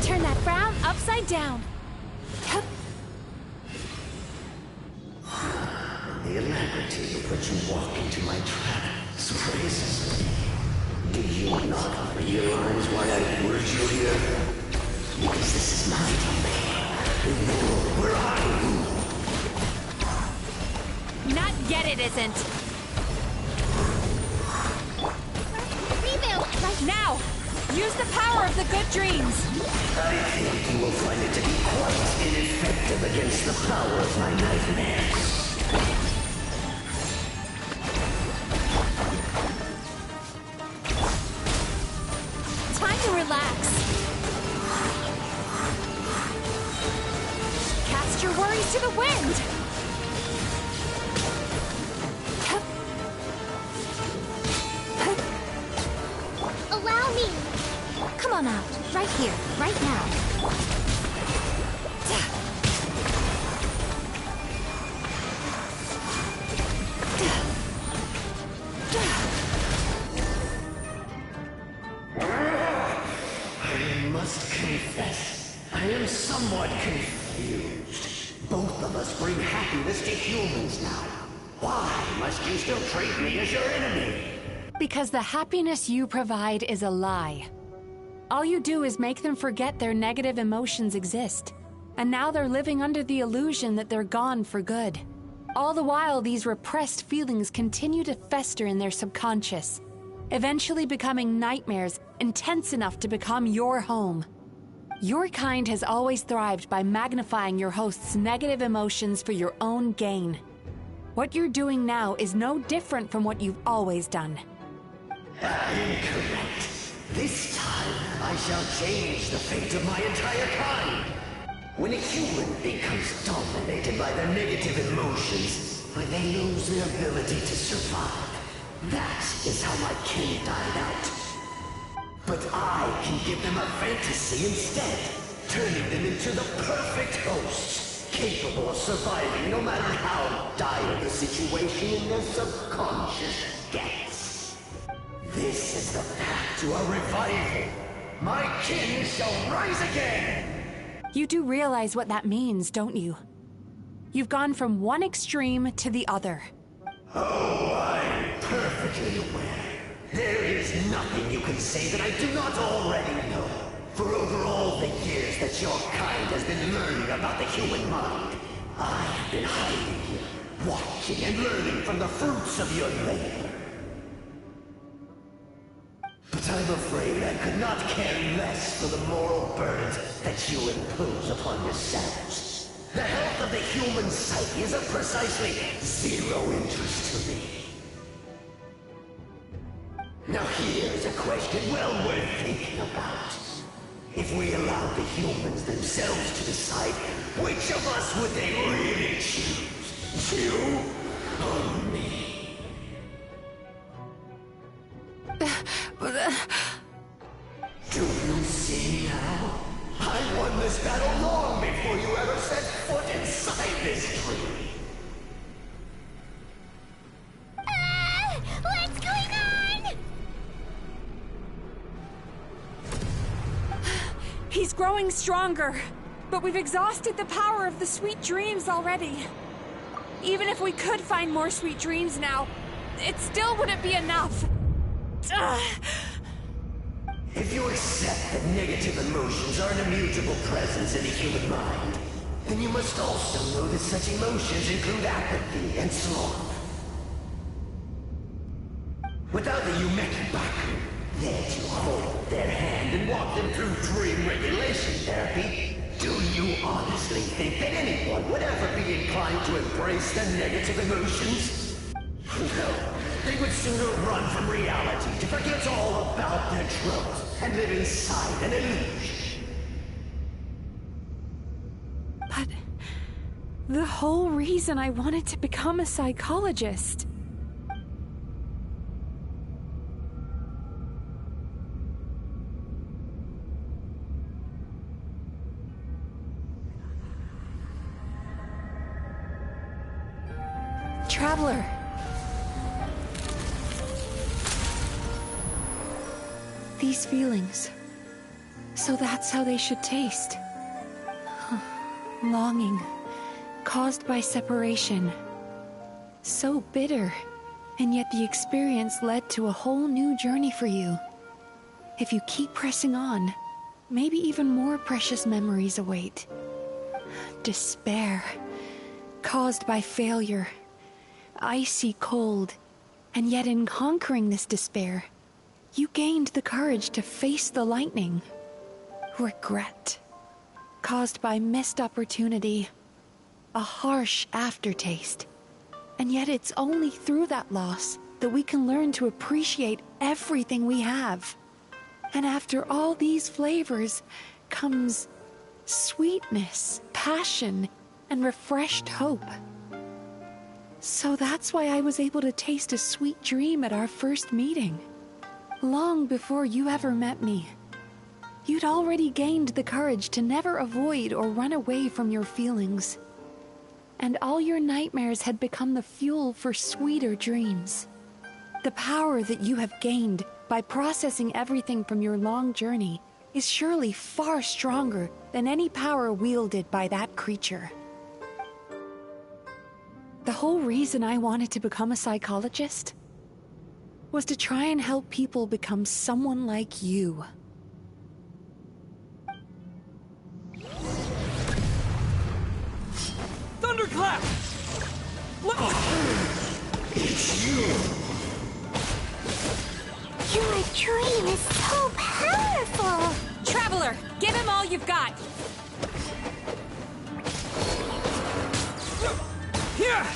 Turn that frown upside down. The alacrity with which you walk into my trap surprises me. Do you not realize why I lured you here? Because this is my domain. Where I rule. Not yet it isn't. Reboot! Right now! Use the power of the good dreams! I think you will find it to be quite ineffective against the power of my nightmares. Time to relax. Cast your worries to the wind! Allow me. Come on out, right here, right now. I must confess, I am somewhat confused. Both of us bring happiness to humans now. Why must you still treat me as your enemy? Because the happiness you provide is a lie. All you do is make them forget their negative emotions exist. And now they're living under the illusion that they're gone for good. All the while, these repressed feelings continue to fester in their subconscious, eventually becoming nightmares intense enough to become your home. Your kind has always thrived by magnifying your host's negative emotions for your own gain. What you're doing now is no different from what you've always done. Incorrect. This time, I shall change the fate of my entire kind. When a human becomes dominated by their negative emotions, when they lose their ability to survive, that is how my kin died out. But I can give them a fantasy instead, turning them into the perfect hosts, capable of surviving no matter how dire the situation in their subconscious gets. This is the path to a revival. My kin shall rise again! You do realize what that means, don't you? You've gone from one extreme to the other. Oh, I'm perfectly aware. There is nothing you can say that I do not already know. For over all the years that your kind has been learning about the human mind, I have been hiding here, watching and learning from the fruits of your labor. But I'm afraid I could not care less for the moral burdens that you impose upon yourselves. The health of the human psyche is of precisely zero interest to me. Now here's a question well worth thinking about. If we allowed the humans themselves to decide, which of us would they really choose? You or me? Do you see now? I won this battle long before you ever set foot inside this tree. What's going on? He's growing stronger, but we've exhausted the power of the sweet dreams already. Even if we could find more sweet dreams now, it still wouldn't be enough. If you accept that negative emotions are an immutable presence in the human mind, then you must also know that such emotions include apathy and sloth. Without the Yumemizuki there to hold their hand and walk them through dream regulation therapy, do you honestly think that anyone would ever be inclined to embrace their negative emotions? No, they would sooner run from reality to forget all about their troubles and live inside an illusion. But the whole reason I wanted to become a psychologist. Traveler. These feelings. So that's how they should taste. Longing, caused by separation. So bitter, and yet the experience led to a whole new journey for you. If you keep pressing on, maybe even more precious memories await. Despair, caused by failure. Icy cold, and yet in conquering this despair, you gained the courage to face the lightning. Regret, caused by missed opportunity, a harsh aftertaste. And yet it's only through that loss that we can learn to appreciate everything we have. And after all these flavors comes sweetness, passion, and refreshed hope. So that's why I was able to taste a sweet dream at our first meeting. Long before you ever met me. You'd already gained the courage to never avoid or run away from your feelings. And all your nightmares had become the fuel for sweeter dreams. The power that you have gained by processing everything from your long journey is surely far stronger than any power wielded by that creature. The whole reason I wanted to become a psychologist was to try and help people become someone like you. Thunderclap! It's you! Your dream is so powerful! Traveler, give him all you've got! Here!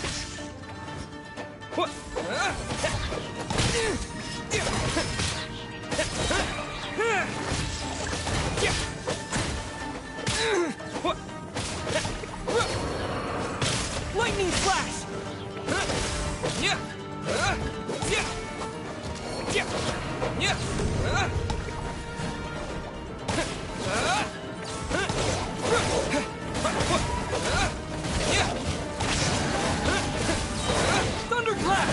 Lightning flash! Thunderclap!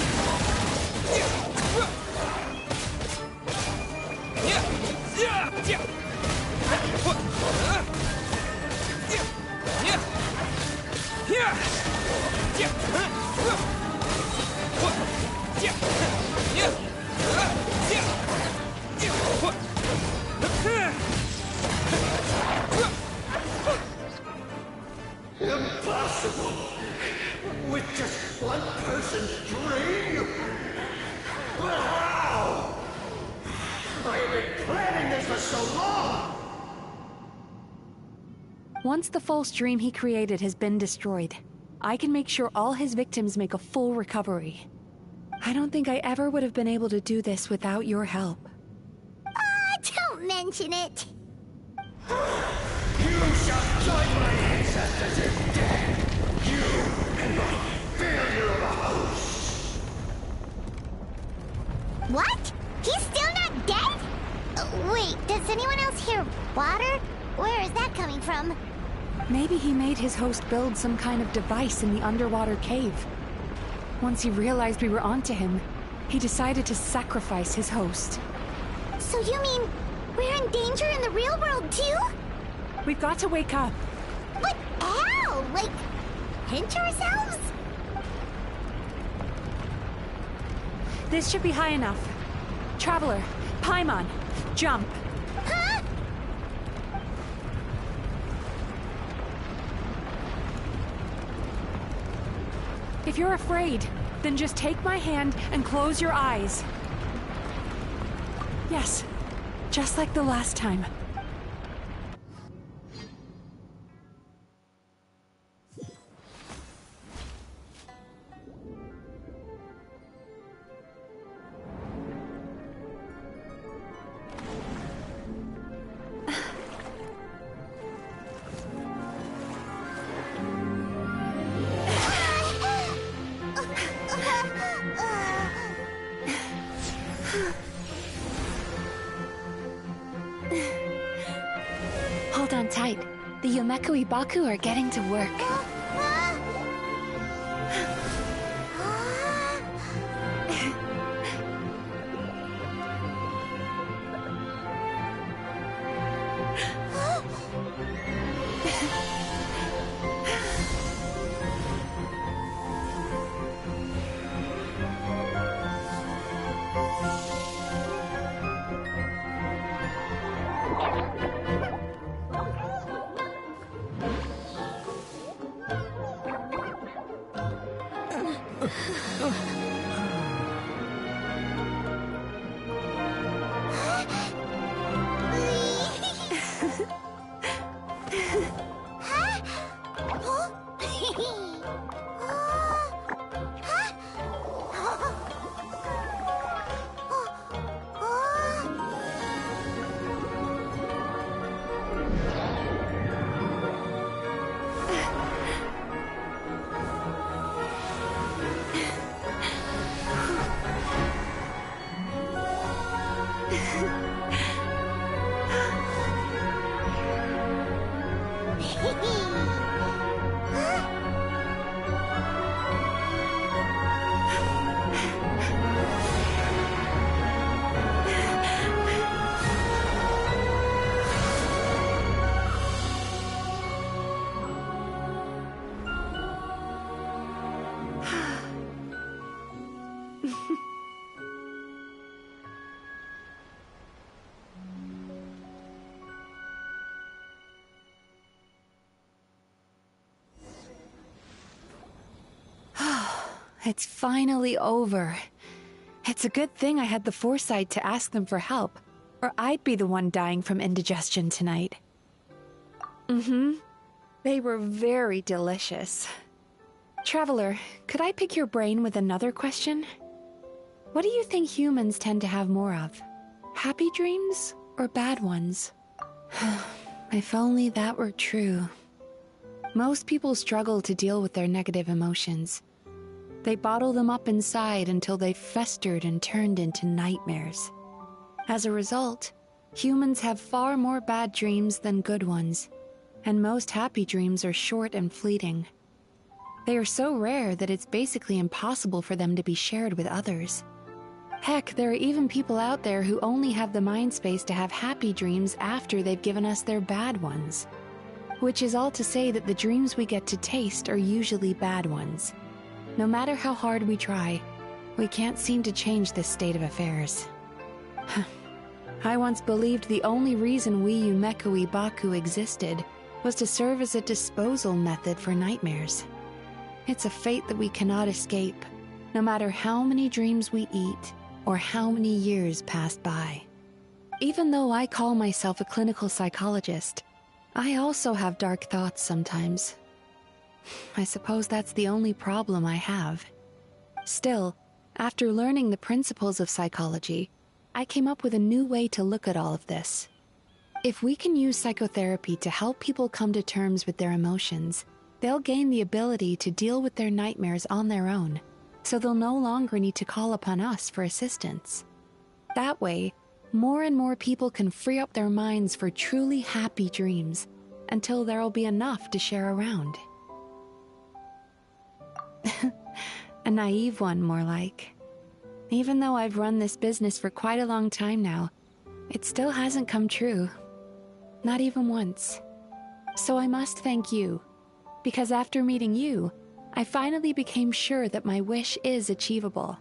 Impossible! With just one person's dream? But how? I have been planning this for so long! Once the false dream he created has been destroyed, I can make sure all his victims make a full recovery. I don't think I ever would have been able to do this without your help. Don't mention it. You shall join my ancestors in death! You and my failure of a host! What? He's still not dead? Wait, does anyone else hear water? Where is that coming from? Maybe he made his host build some kind of device in the underwater cave. Once he realized we were onto him, he decided to sacrifice his host. So you mean we're in danger in the real world too? We've got to wake up. But how? Like, pinch ourselves? This should be high enough. Traveler, Paimon, jump. Huh? If you're afraid, then just take my hand and close your eyes. Yes, just like the last time. Hold on tight. The Yumemizuki are getting to work. It's finally over. It's a good thing I had the foresight to ask them for help, or I'd be the one dying from indigestion tonight. They were very delicious. Traveler, could I pick your brain with another question? What do you think humans tend to have more of? Happy dreams or bad ones? If only that were true. Most people struggle to deal with their negative emotions. They bottle them up inside until they've festered and turned into nightmares. As a result, humans have far more bad dreams than good ones, and most happy dreams are short and fleeting. They are so rare that it's basically impossible for them to be shared with others. Heck, there are even people out there who only have the mind space to have happy dreams after they've given us their bad ones. Which is all to say that the dreams we get to taste are usually bad ones. No matter how hard we try, we can't seem to change this state of affairs. I once believed the only reason we Yumemizuki Baku existed was to serve as a disposal method for nightmares. It's a fate that we cannot escape, no matter how many dreams we eat or how many years pass by. Even though I call myself a clinical psychologist, I also have dark thoughts sometimes. I suppose that's the only problem I have. Still, after learning the principles of psychology, I came up with a new way to look at all of this. If we can use psychotherapy to help people come to terms with their emotions, they'll gain the ability to deal with their nightmares on their own, so they'll no longer need to call upon us for assistance. That way, more and more people can free up their minds for truly happy dreams, until there'll be enough to share around. A naive one, more like. Even though I've run this business for quite a long time now, it still hasn't come true. Not even once. So I must thank you, because after meeting you, I finally became sure that my wish is achievable.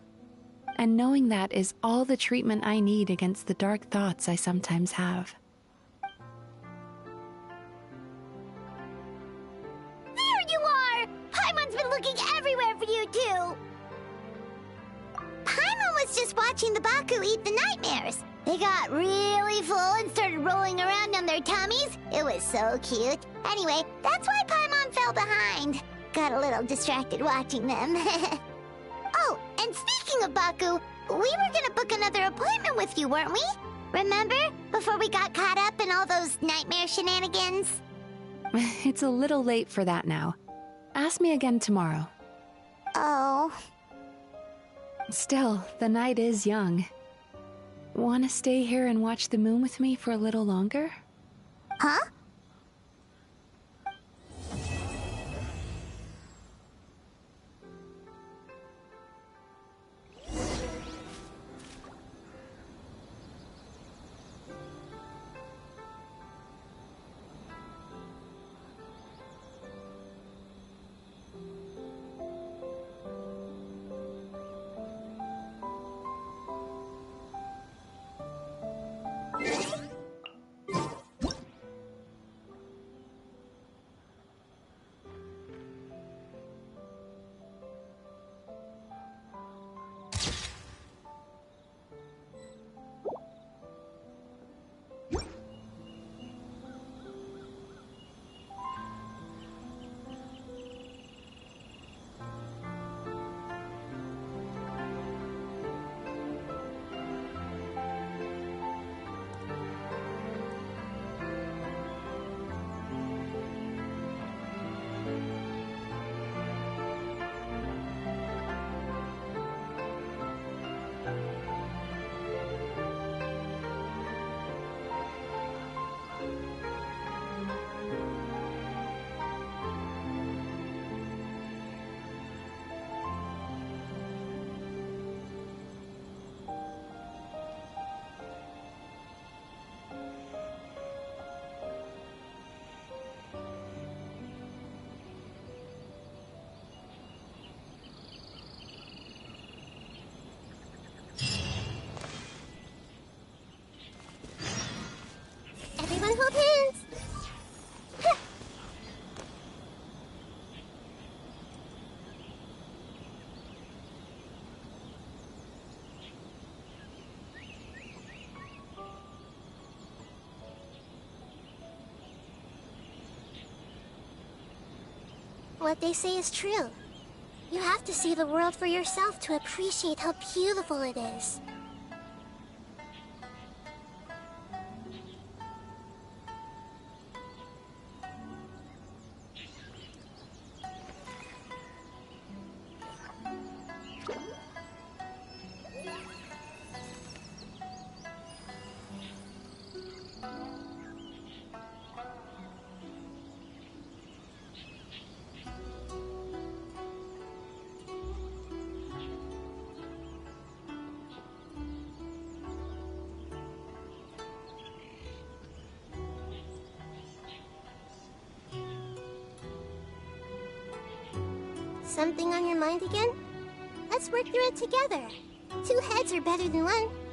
And knowing that is all the treatment I need against the dark thoughts I sometimes have. There you are! Paimon's been looking everywhere for you, too! Paimon was just watching the Baku eat the nightmares. They got really full and started rolling around on their tummies. It was so cute. Anyway, that's why Paimon fell behind. Got a little distracted watching them. Oh, and speaking of Baku, we were gonna book another appointment with you, weren't we? Remember? Before we got caught up in all those nightmare shenanigans? It's a little late for that now. Ask me again tomorrow. Oh. Still, the night is young. Want to stay here and watch the moon with me for a little longer? Huh? Everyone hold hands! What they say is true. You have to see the world for yourself to appreciate how beautiful it is. Something on your mind again? Let's work through it together. 2 heads are better than 1.